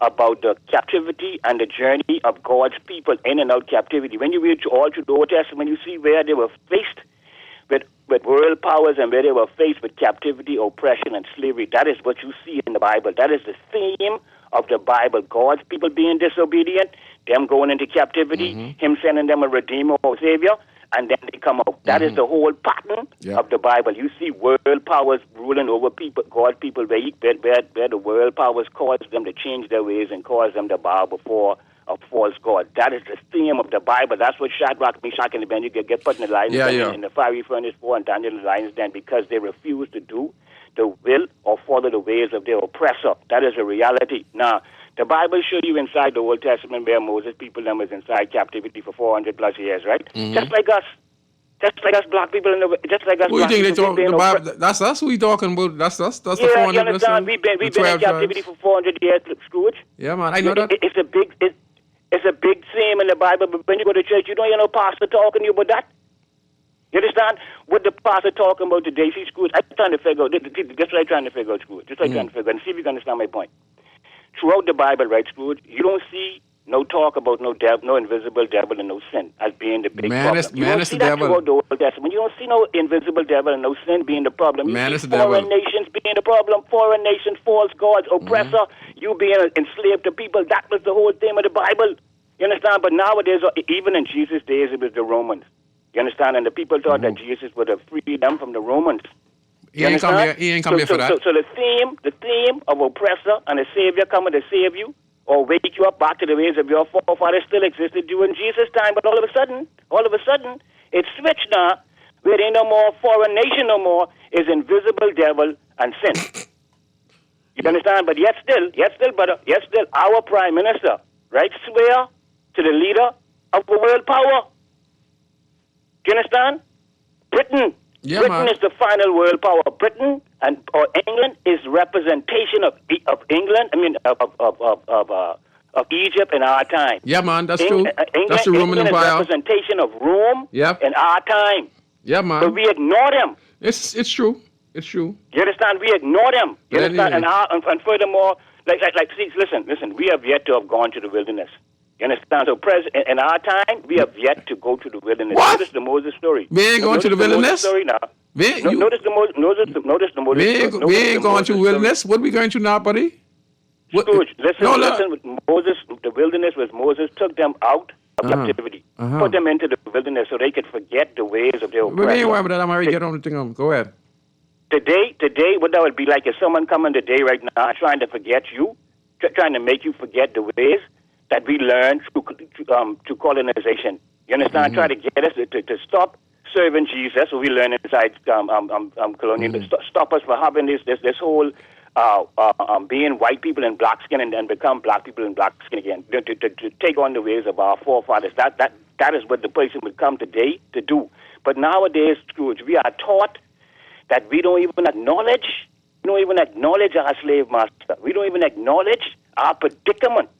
about the captivity and the journey of God's people in and out captivity. When you read all through the Old Testament, you see where they were faced with world powers and where they were faced with captivity, oppression, and slavery. That is what you see in the Bible. That is the theme of the Bible. God's people being disobedient, them going into captivity, him sending them a redeemer or savior, and then they come out. That is the whole pattern of the Bible. You see world powers ruling over people, God's people, where the world powers cause them to change their ways and cause them to bow before a false god. That is the theme of the Bible. That's what Shadrach, Meshach, and Abednego get put in the lion's den, in the fiery furnace for, and Daniel in the lion's den, because they refuse to do the will or follow the ways of their oppressor. That is a reality. Now, the Bible shows you inside the Old Testament where Moses' people them was inside captivity for 400 plus years, right? Just like us. Just like us black people, just like us. What do you think they talk the Bible? That's us. We talking about? That's us. That's the 400. You understand? We've been in captivity for 400 years, Scrooge. Yeah, man. I know that. It's a big theme in the Bible. But when you go to church, you don't hear no pastor talking to you about that. You understand? What the pastor talking about today? See, Scrooge, I'm trying to figure out. That's what I'm trying to figure out, Scrooge. Just like trying to figure out, and see if you can understand my point. Throughout the Bible, right, Scrooge, you don't see no talk about no devil, no invisible devil, and no sin as being the big problem. You don't see that throughout the Old Testament. You don't see no invisible devil and no sin being the problem. You see foreign nations being the problem. Foreign nations, false gods, oppressor. You being enslaved to people. That was the whole theme of the Bible. You understand? But nowadays, even in Jesus' days, it was the Romans. You understand? And the people thought that Jesus would have freed them from the Romans. He ain't come here for that. So the theme of oppressor and a savior coming to save you or wake you up back to the ways of your forefathers still existed during Jesus' time. But all of a sudden, it's switched now. Where there ain't no more foreign nation no more, is invisible devil and sin. You understand? But yet still, our prime minister, right, swear to the leader of the world power. Do you understand? Britain. Yeah, Britain is the final world power. Britain or England is representation of England. I mean of Egypt in our time. Yeah, man, that's true. That's the Roman England Empire. Is representation of Rome in our time. Yeah, man. But we ignore them. It's true. It's true. You understand? We ignore them. You understand? And furthermore, listen. We have yet to have gone to the wilderness. You understand? So, in our time, we have yet to go to the wilderness. What? Notice the Moses story. We ain't going to the wilderness? Story now. Notice the Moses story. We ain't going to the wilderness. What are we going to now, buddy? Scrooge, listen. With Moses, the wilderness was Moses took them out of captivity, put them into the wilderness so they could forget the ways of their oppressor. But anyway, but I'm already get on the thing. Go ahead. Today, what that would be like if someone coming today right now trying to forget you, trying to make you forget the ways that we learned through colonization. You understand? Try to get us to stop serving Jesus. So we learn inside colonial. Stop us from having this whole being white people in black skin and then become black people in black skin again. To take on the ways of our forefathers. That is what the person would come today to do. But nowadays, Scrooge, we are taught that we don't even acknowledge. We don't even acknowledge our slave master. We don't even acknowledge our predicament.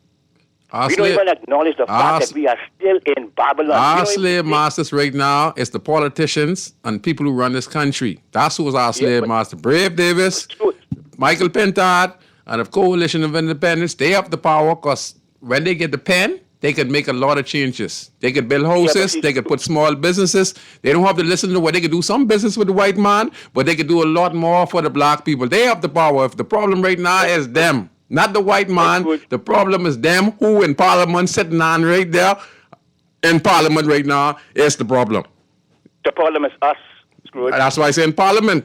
We don't even acknowledge the fact that we are still in Babylon. Our slave masters right now is the politicians and people who run this country. That's who's our slave master. Brave Davis, Michael Pentard, and the Coalition of Independence, they have the power because when they get the pen, they can make a lot of changes. They could build houses. They could put small businesses. They don't have to listen to what they could do some business with the white man, but they could do a lot more for the black people. They have the power. If the problem right now is them, not the white man, the problem is them who in Parliament sitting on right there in Parliament right now is the problem. The problem is us, Scrooge. That's why I say in Parliament.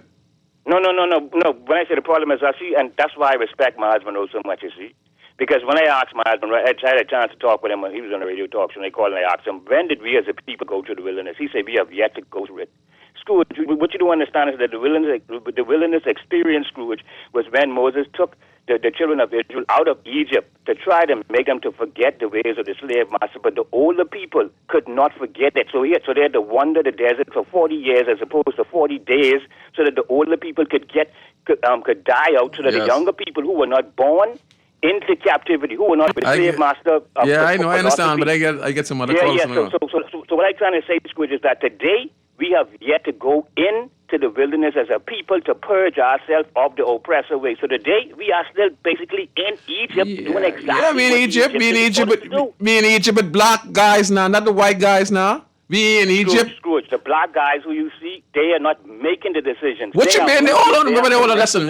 No. When I say the problem is us, see, and that's why I respect my husband so much, you see. Because when I asked my husband, I had a chance to talk with him when he was on the radio talk show, and I called and I asked him, when did we as a people go to the wilderness? He said, we have yet to go through it. Scrooge, what you don't understand is that the wilderness experience, Scrooge, was when Moses took the children of Israel out of Egypt to try to make them to forget the ways of the slave master. But the older people could not forget it. So they had to wander the desert for 40 years as opposed to 40 days so that the older people could die out so that the younger people who were not born into captivity, who were not the slave master. I know, I understand, but I get some other calls. So what I'm trying to say, Scrooge, is that today we have yet to go into to the wilderness as a people to purge ourselves of the oppressor way. So today we are still basically in Egypt doing exactly me in what Egypt, me in Egypt, but black guys now, not the white guys now. We in Egypt. Scrooge, the black guys who you see, they are not making the decisions. What you mean? Hold on, listen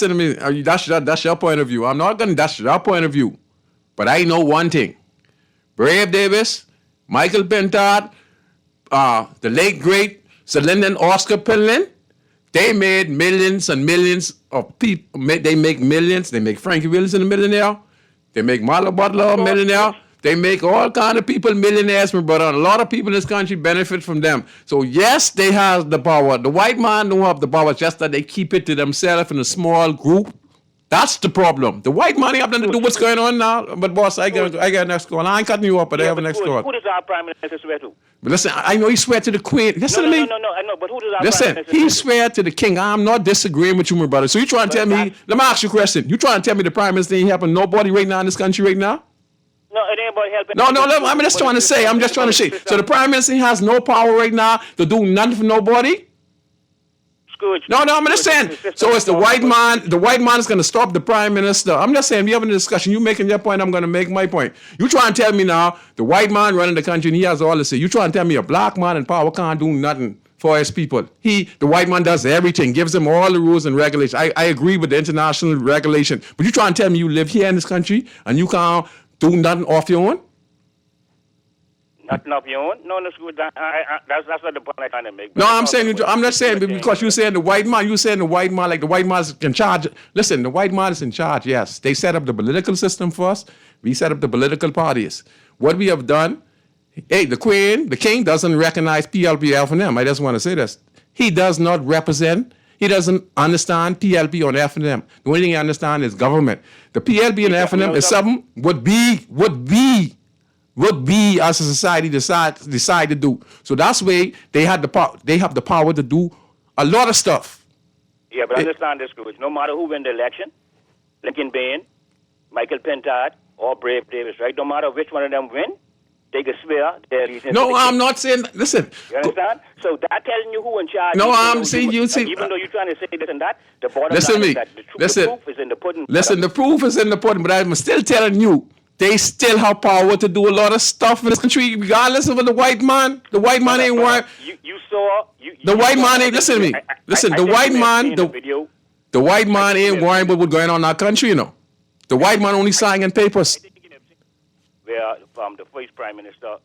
to me. That's your point of view. I'm not gonna. That's your point of view. But I know one thing: Brave Davis, Michael Pentard, the late great Sir Lyndon Oscar Penland, they made millions and millions of people. They make millions. They make Frankie Wilson a millionaire. They make Marla Butler a millionaire. They make all kind of people millionaires, my brother. And a lot of people in this country benefit from them. So yes, they have the power. The white man don't have the power, just that they keep it to themselves in a small group. That's the problem. The white man have nothing to do what's going on now. But boss, I got next call. I ain't cutting you up, but I have a next call. Who does our prime minister swear to? But listen, I know he swear to the queen. Listen to me. No, I know, but who does our listen, prime minister he swear to the king. I'm not disagreeing with you, my brother. So you trying to tell me, let me ask you a question. You trying to tell me the prime minister ain't helping nobody right now in this country right now? No, it ain't about helping. No, I'm just trying to say. So the prime minister has no power right now to do nothing for nobody? Scrooge. No, I'm just saying. So it's the white man. The white man is going to stop the prime minister. I'm just saying, we having a discussion. You making your point, I'm going to make my point. You trying to tell me now, the white man running the country and he has all to say. You trying to tell me a black man in power can't do nothing for his people. The white man does everything, gives them all the rules and regulations. I agree with the international regulation. But you trying to tell me you live here in this country and you can't do nothing off your own? Nothing off your own? No, Scrooge. That's not the point I'm trying to make. No, I'm not saying because you're saying the white man, like the white man is in charge. Listen, the white man is in charge, yes. They set up the political system for us. We set up the political parties. What we have done, the king doesn't recognize PLP, F&M. I just want to say this. He does not represent, he doesn't understand PLP or F&M. The only thing he understands is government. The PLP and F&M is something would be as a society decide to do. So that's why they have the power to do a lot of stuff. Yeah, but understand this, Scrooge. No matter who win the election, Lincoln Bain, Michael Pentard, or Brave Davis, right? No matter which one of them win, they can swear their allegiance. No, I'm not saying. Listen. You understand? So that telling you who in charge. No, I'm saying you see. Even though you're trying to say this and that, the bottom line is that the proof is in the pudding. Listen, the proof is in the pudding, but I'm still telling you. They still have power to do a lot of stuff in this country, regardless of the white man. The white man ain't worried. The white man ain't. Listen to me. Listen, the white man. The white man ain't worried about what's going on in our country. You know, the white man only signing papers. Where the first Prime Minister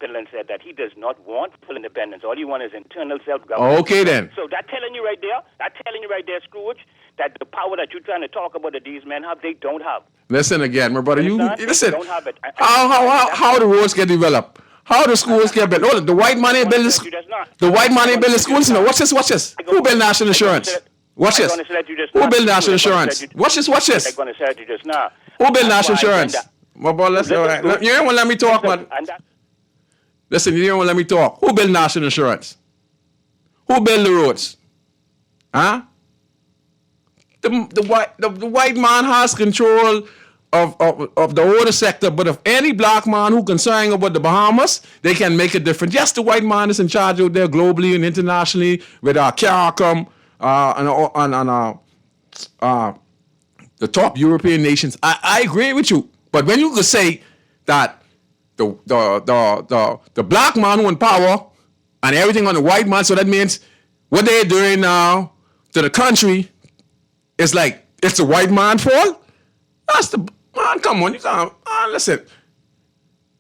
Finland said that he does not want full independence. All he wants is internal self-government. Okay then. So that telling you right there, Scrooge, that the power that you're trying to talk about that these men have, they don't have. Listen again, my brother. You listen. They don't have it. How the roads get developed? How the schools get built? Oh, the white man ain't build the white man ain't build the schools. No, watch this. Who build national insurance? Watch this. Who build national insurance? Watch this. I'm going to say you just now. Who build national insurance? My boy, let's go. You ain't want to let me talk, man. Listen, you don't want to let me talk. Who build national insurance? Who build the roads? Huh? The white man has control of the water sector, but if any black man who concerned about the Bahamas, they can make a difference. Yes, the white man is in charge out there globally and internationally with CARICOM and the top European nations. I agree with you, but when you could say that the black man who in power and everything on the white man, so that means what they're doing now to the country is like it's the white man's fault. That's the man. Come on, you can't listen.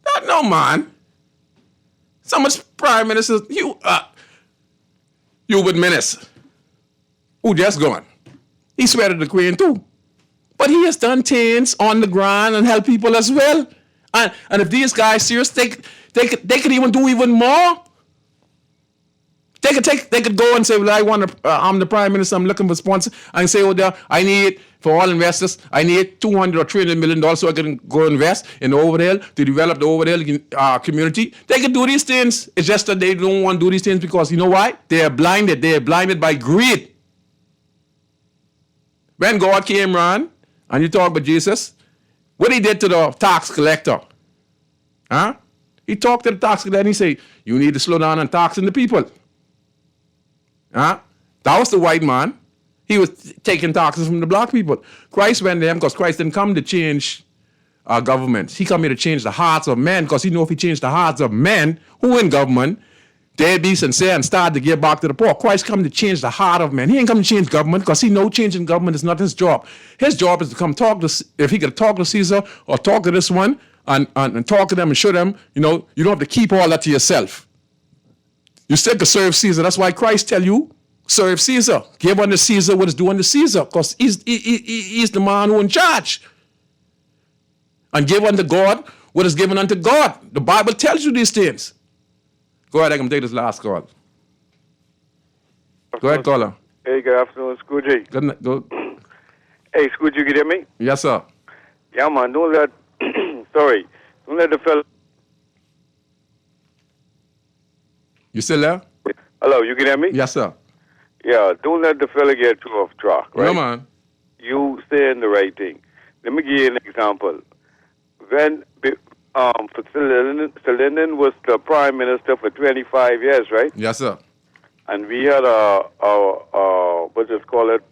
Not no man. Some of the prime ministers, you with menace. Who just gone? He swear to the queen too, but he has done things on the ground and help people as well. And if these guys serious, they could even do even more. They could go and say, well, I'm the prime minister, I'm looking for sponsors. I can say, oh, there, I need, for all investors, I need $200 or $300 million so I can go invest in the Overdale to develop the Overdale community. They can do these things. It's just that they don't want to do these things because, you know why? They are blinded. They are blinded by greed. When God came around, and you talk about Jesus, what he did to the tax collector? Huh? He talked to the tax collector and he said, you need to slow down on taxing the people. Huh? That was the white man. He was taking taxes from the black people. Christ went there because Christ didn't come to change our governments. He come here to change the hearts of men because he know if he changed the hearts of men who in government, they'd be sincere and start to give back to the poor. Christ come to change the heart of men. He ain't come to change government because he know changing government is not his job. His job is to come talk to, if he could talk to Caesar or talk to this one and talk to them and show them, you don't have to keep all that to yourself. You still can serve Caesar. That's why Christ tell you, serve Caesar. Give unto Caesar what is due unto Caesar because he's the man who in charge. And give unto God what is given unto God. The Bible tells you these things. Go ahead, I can take this last call. Go ahead, caller. Hey, good afternoon, Scrooge. Good night. Go. Hey, Scrooge, you can hear me? Yes, sir. Yeah, man, don't let the fella... You still there? Hello, you can hear me? Yes, sir. Yeah, don't let the fella get too off track, right? No, man. You saying the right thing. Let me give you an example. When Lyndon was the prime minister for 25 years, right? Yes, sir. And we had what just call it,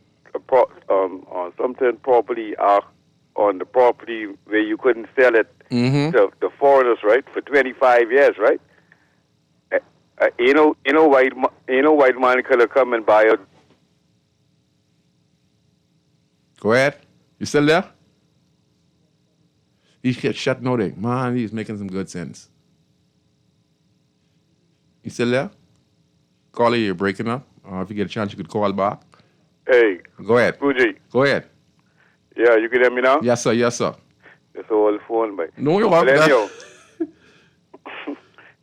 something property on the property where you couldn't sell it to the foreigners, right? For 25 years, right? White man could have come and buy it. Go ahead. You still there? He gets shut no day. Man, he's making some good sense. You still there? Caller, you're breaking up. If you get a chance, you could call back. Hey. Go ahead. Fuji. Go ahead. Yeah, you can hear me now? Yes, sir. Yes, sir. It's all phone, by. No, you're welcome.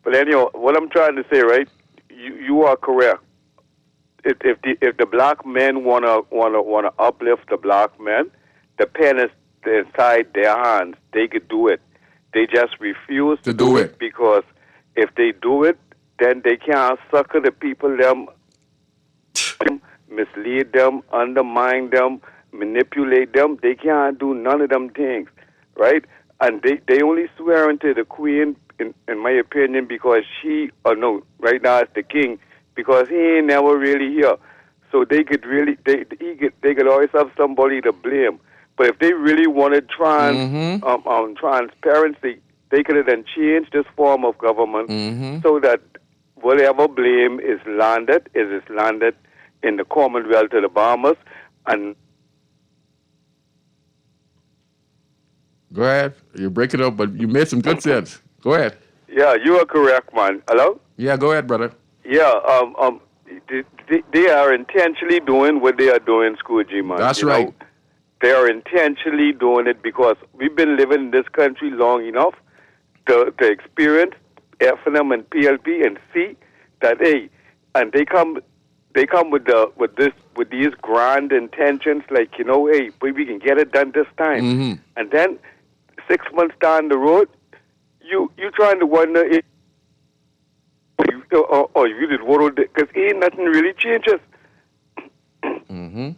But anyhow, what I'm trying to say, right? You are correct. If the black men wanna uplift the black men, the pen is inside their hands. They could do it. They just refuse to do it because if they do it, then they can't sucker the people, them mislead them, undermine them, manipulate them. They can't do none of them things, right? And they only swear into the queen, in my opinion, because right now it's the king, because he ain't never really here. So they could really, they could always have somebody to blame. But if they really wanted transparency, they could have then changed this form of government so that whatever blame is landed in the Commonwealth of the Bahamas. And go ahead. You're breaking up, but you made some good sense. Go ahead. Yeah, you are correct, man. Hello? Yeah, go ahead, brother. Yeah, they are intentionally doing what they are doing, Scrooge, man. That's right. They are intentionally doing it because we've been living in this country long enough to experience FNM and PLP and see that, hey, and they come with these grand intentions, like, hey, we can get it done this time. And then 6 months down the road, you trying to wonder if you did what, because ain't nothing really changes. You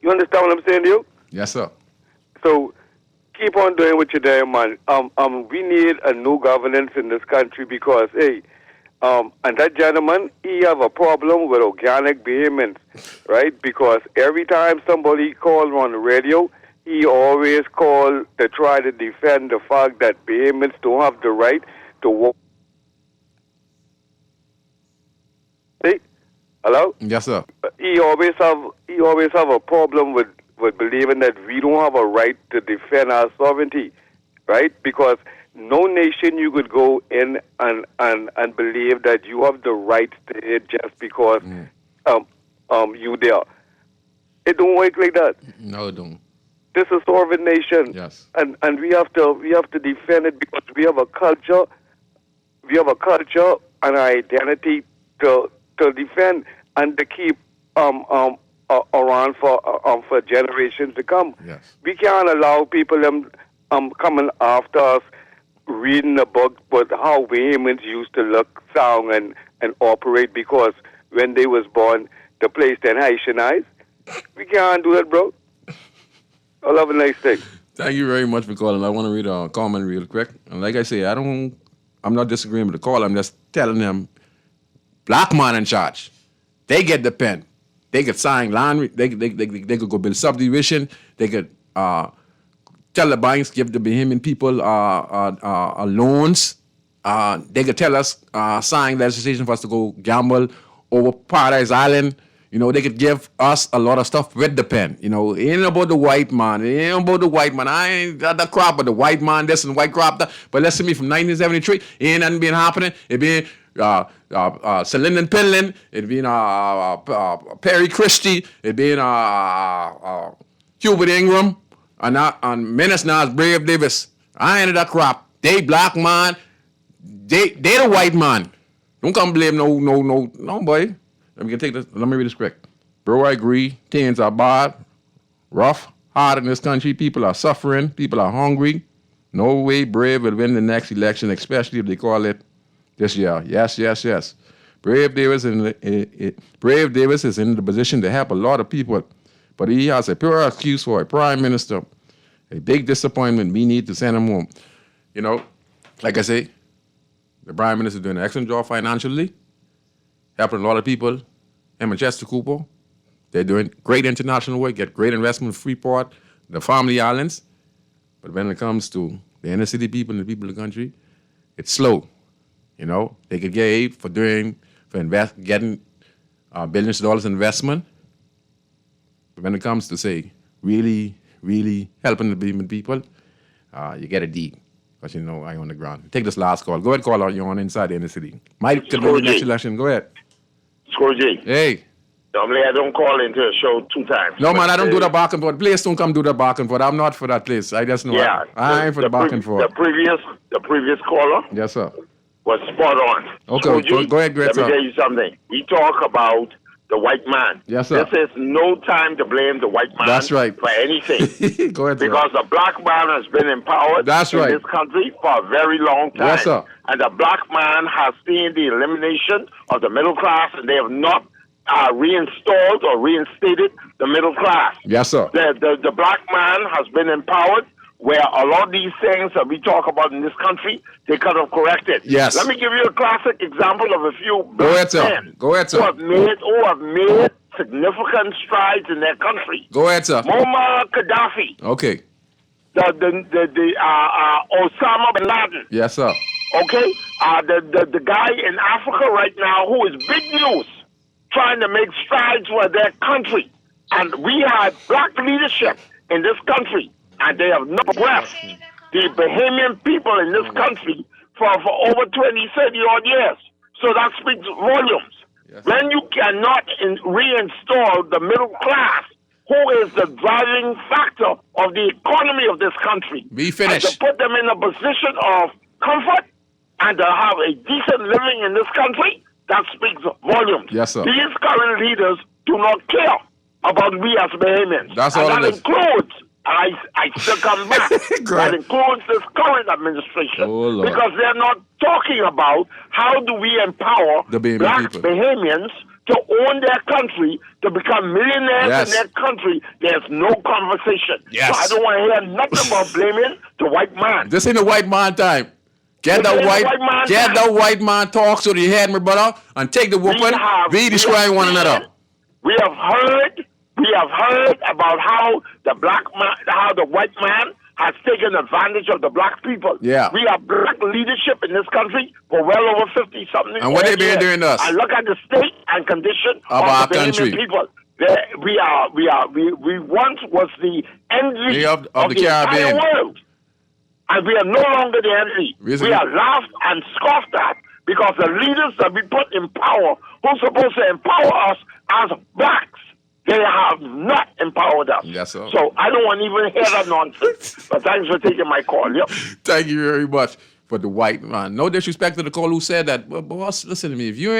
understand what I'm saying to you? Yes, sir. So keep on doing what you're doing, man. We need a new governance in this country because, hey, and that gentleman, he have a problem with organic vehemence, right? Because every time somebody calls on the radio, he always calls to try to defend the fact that vehemence don't have the right to walk. Hey, hello? Yes, sir. He always have a problem with believing that we don't have a right to defend our sovereignty, right? Because no nation you could go in and believe that you have the right to it just because you there. It don't work like that. No, it don't. This is a sovereign nation. Yes. And we have to defend it because we have a culture and an identity to defend and to keep around for generations to come. Yes. We can't allow people coming after us reading a book about how vehement used to look, sound, and operate because when they was born, the place then Haitianized. We can't do that, bro. I'll have a nice day. Thank you very much for calling. I want to read a comment real quick. And like I say, I'm not disagreeing with the call. I'm just telling them, black man in charge. They get the pen. They could sign land. They could go build subdivision. They could tell the banks, give the Bahamian people loans. They could tell us, sign legislation for us to go gamble over Paradise Island. You know, they could give us a lot of stuff with the pen. You know, it ain't about the white man. It ain't about the white man. I ain't got the crop of the white man this and white crop that. But listen to me, from 1973, ain't nothing been happening. It been Celine Pinlin. It been Perry Christie. It been Hubert Ingram. And Menace now is Brave Davis. I ain't that crop. They black man. They the white man. Don't come blame no boy. Let me take this. Let me read this correct. Bro, I agree. Things are bad, rough, hard in this country. People are suffering. People are hungry. No way Brave will win the next election, especially if they call it this year. Yes. Brave Davis is in the position to help a lot of people, but he has a pure excuse for a prime minister. A big disappointment. We need to send him home. You know, like I say, the prime minister is doing an excellent job financially, helping a lot of people. Him and Chester Cooper, they're doing great international work, get great investment in Freeport, the family islands. But when it comes to the inner city people and the people of the country, it's slow. You know, they could get aid getting billions of dollars in investment. But when it comes to, say, really, really helping the people, you get a D. Because you know I on the ground. Take this last call. Go ahead, call out. You're on inside the inner city. Mike, could be the next election. Go ahead. Scrooge. Hey. Normally I don't call into a show 2 times. No, man, I don't do the back and forth. Please don't come do the back and forth. I'm not for that place. I just know. Yeah. I ain't for the back and forth. The previous caller. Yes, sir. Was spot on. Okay, go ahead, great sir. Let me tell you something. We talk about the white man. Yes, sir. This is no time to blame the white man. That's right. For anything. Go ahead, sir. Because the black man has been empowered in this country for a very long time. Yes, sir. And the black man has seen the elimination of the middle class, and they have not reinstalled or reinstated the middle class. Yes, sir. The black man has been empowered, where a lot of these things that we talk about in this country, they could have corrected. Yes. Let me give you a classic example of a few black men who have made significant strides in their country. Go ahead, sir. Muammar Gaddafi. Okay. Osama bin Laden. Yes, sir. Okay? The guy in Africa right now who is big news, trying to make strides for their country. And we had black leadership in this country, and they have not progressed the Bahamian people in this country for over 20, 30 odd years. So that speaks volumes. Yes. When you cannot reinstall the middle class, who is the driving factor of the economy of this country, be finished. And to put them in a position of comfort and to have a decent living in this country, that speaks volumes. Yes, sir. These current leaders do not care about we as Bahamians. That's all and it that includes, I still come back, that includes this current administration. Oh, because they're not talking about how do we empower the black people. Bahamians to own their country, to become millionaires in their country. There's no conversation. Yes. So I don't want to hear nothing about blaming the white man. This ain't the white man time. Get the white man talks to the head, my brother, and take the whooping. We destroy one another. We have heard about how the white man has taken advantage of the black people. Yeah. We have black leadership in this country for well over 50-something years. And what they been doing to us? I look at the state and condition of our country. People. We once was the envy of the Caribbean. entire world. And we are no longer the enemy. We are laughed and scoffed at because the leaders that we put in power, who's supposed to empower us as blacks, they have not empowered us. Yes, sir. So I don't want to even hear that nonsense. But thanks for taking my call. Yep. Thank you very much for the white man. No disrespect to the caller who said that. But boss, listen to me. If you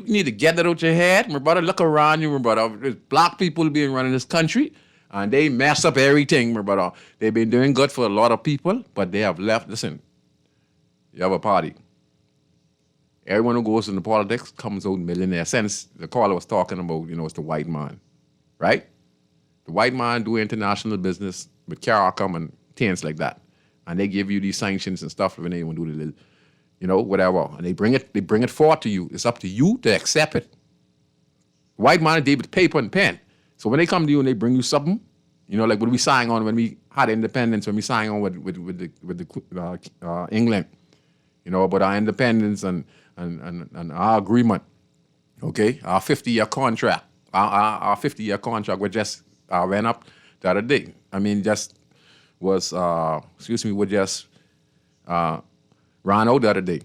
need to get that out your head, my brother, look around you, my brother. There's black people being running this country. And they mess up everything, my brother. They've been doing good for a lot of people, but they have left. Listen, you have a party. Everyone who goes into politics comes out millionaire. Since the caller was talking about, it's the white man, right? The white man do international business with CARICOM and things like that. And they give you these sanctions and stuff when they want to do the little, whatever. And they bring it forward to you. It's up to you to accept it. White man, they with paper and pen. So when they come to you and they bring you something, you know, like what we signed on when we had independence, when we signed on with England, you know, about our independence and our agreement, okay, our 50-year contract, our 50-year contract, we just ran up the other day. I mean, just was, we just ran out the other day.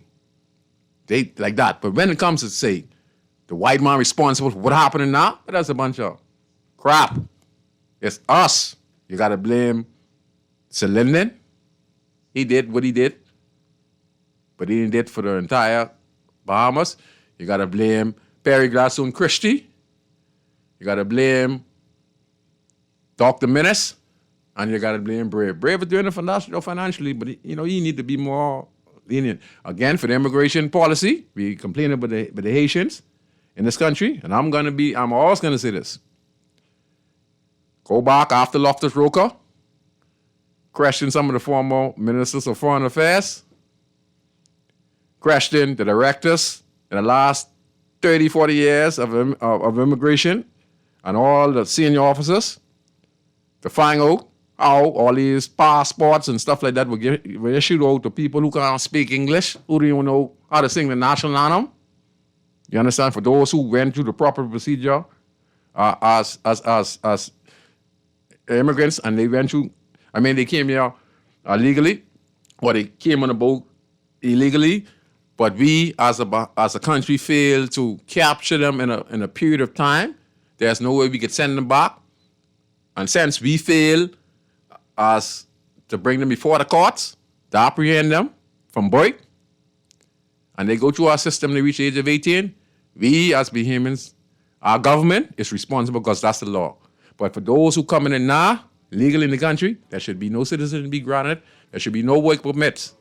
They like that. But when it comes to say the white man responsible for what happening now, that's a bunch of crap. It's us. You got to blame Linden. He did what he did, but he didn't do it for the entire Bahamas. You got to blame Perry Glasson Christie. You got to blame Dr. Menace, and you got to blame Brave. Brave is doing it financially, but you know, he need to be more lenient. Again, for the immigration policy, we complain about the Haitians in this country, and I'm always going to say this. Go back after Loftus Roker, question some of the former ministers of foreign affairs, question the directors in the last 30, 40 years of immigration and all the senior officers to find out how all these passports and stuff like that were issued out to people who can't speak English, who don't even know how to sing the national anthem. You understand? For those who went through the proper procedure as immigrants, and they went through, they came here legally, or they came on a boat illegally, but we as a country failed to capture them in a period of time. There's no way we could send them back. And since we failed as to bring them before the courts, to apprehend them from birth, and they go through our system, they reach the age of 18, we as Bahamians, our government is responsible because that's the law. But for those who come in now, legally in the country, there should be no citizen be granted. There should be no work permits.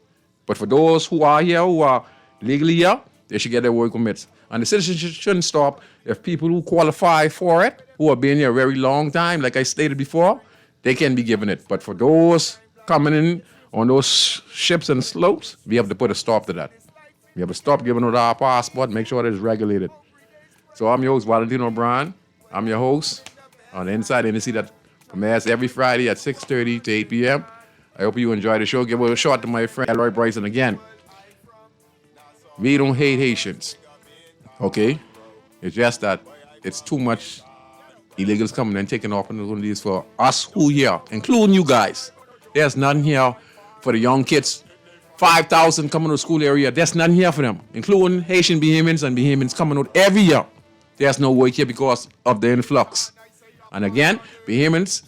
But for those who are here, who are legally here, they should get their work permits. And the citizenship shouldn't stop if people who qualify for it, who have been here a very long time, like I stated before, they can be given it. But for those coming in on those ships and slopes, we have to put a stop to that. We have to stop giving out our passport, make sure that it's regulated. So I'm your host, Valentino Brown. I'm your host on the Inside NC that premieres every Friday at 6:30 to 8 p.m. I hope you enjoy the show. Give a shout out to my friend Elroy Bryson again. We don't hate Haitians, okay? It's just that it's too much illegals coming and taking opportunities for us who here, including you guys. There's nothing here for the young kids. 5,000 coming to the school area, there's nothing here for them, including Haitian Bahamians and Bahamians coming out every year. There's no work here because of the influx. And again, Bahamians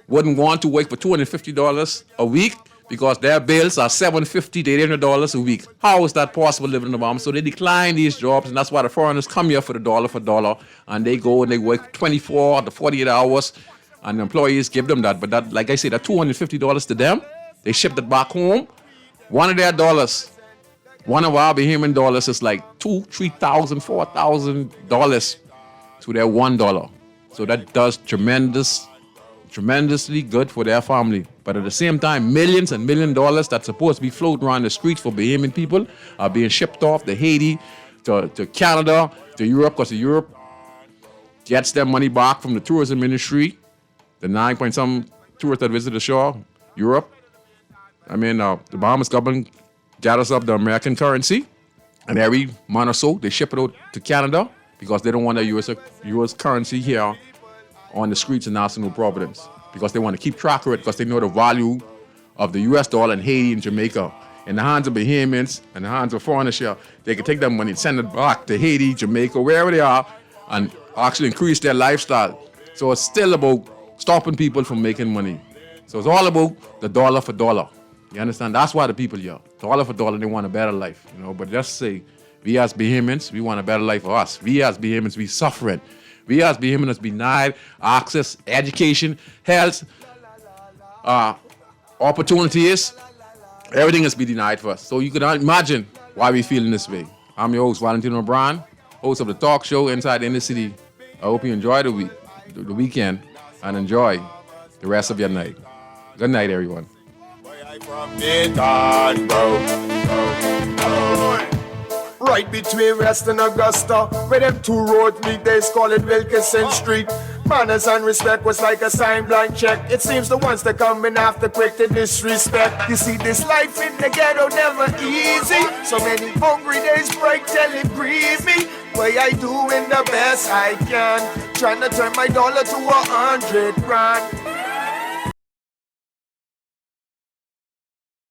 wouldn't want to work for $250 a week because their bills are $750 to $800 a week. How is that possible living in the Bahamas? So they decline these jobs, and that's why the foreigners come here for the dollar for dollar, and they go and they work 24 to 48 hours, and the employees give them that. But that, like I said, that $250 to them, they ship it back home. One of their dollars, one of our Bahamian dollars is like $2,000, $3,000, $4,000 to their $1. So that does tremendously good for their family. But at the same time, millions and million dollars that's supposed to be floating around the streets for Bahamian people are being shipped off to Haiti, to Canada, to Europe, because Europe gets their money back from the tourism industry. The 9-point-some tourists that visit the shore, Europe. The Bahamas government gathers up the American currency, and every month or so, they ship it out to Canada because they don't want the U.S. currency here on the streets in Nassau, Providence, because they want to keep track of it because they know the value of the U.S. dollar in Haiti and Jamaica. In the hands of Bahamians and the hands of foreigners here, they can take that money and send it back to Haiti, Jamaica, wherever they are, and actually increase their lifestyle. So it's still about stopping people from making money. So it's all about the dollar for dollar. You understand? That's why the people here, dollar for dollar, they want a better life. But just say, we as Bahamians, we want a better life for us. We as Bahamians, we suffering. We as Bahamians be denied access, education, health, opportunities. Everything is be denied for us. So you can imagine why we feeling this way. I'm your host, Valentino Brown, host of the talk show Inside the Inner City. I hope you enjoy the weekend and enjoy the rest of your night. Good night, everyone. Right between West and Augusta, where them two roads meet, they call it Wilkinson Street. Manners and respect was like a sign blank check. It seems the ones that come in after quick to disrespect. You see, this life in the ghetto never easy. So many hungry days break till it grieve me. But I doing the best I can, trying to turn my dollar to 100 grand.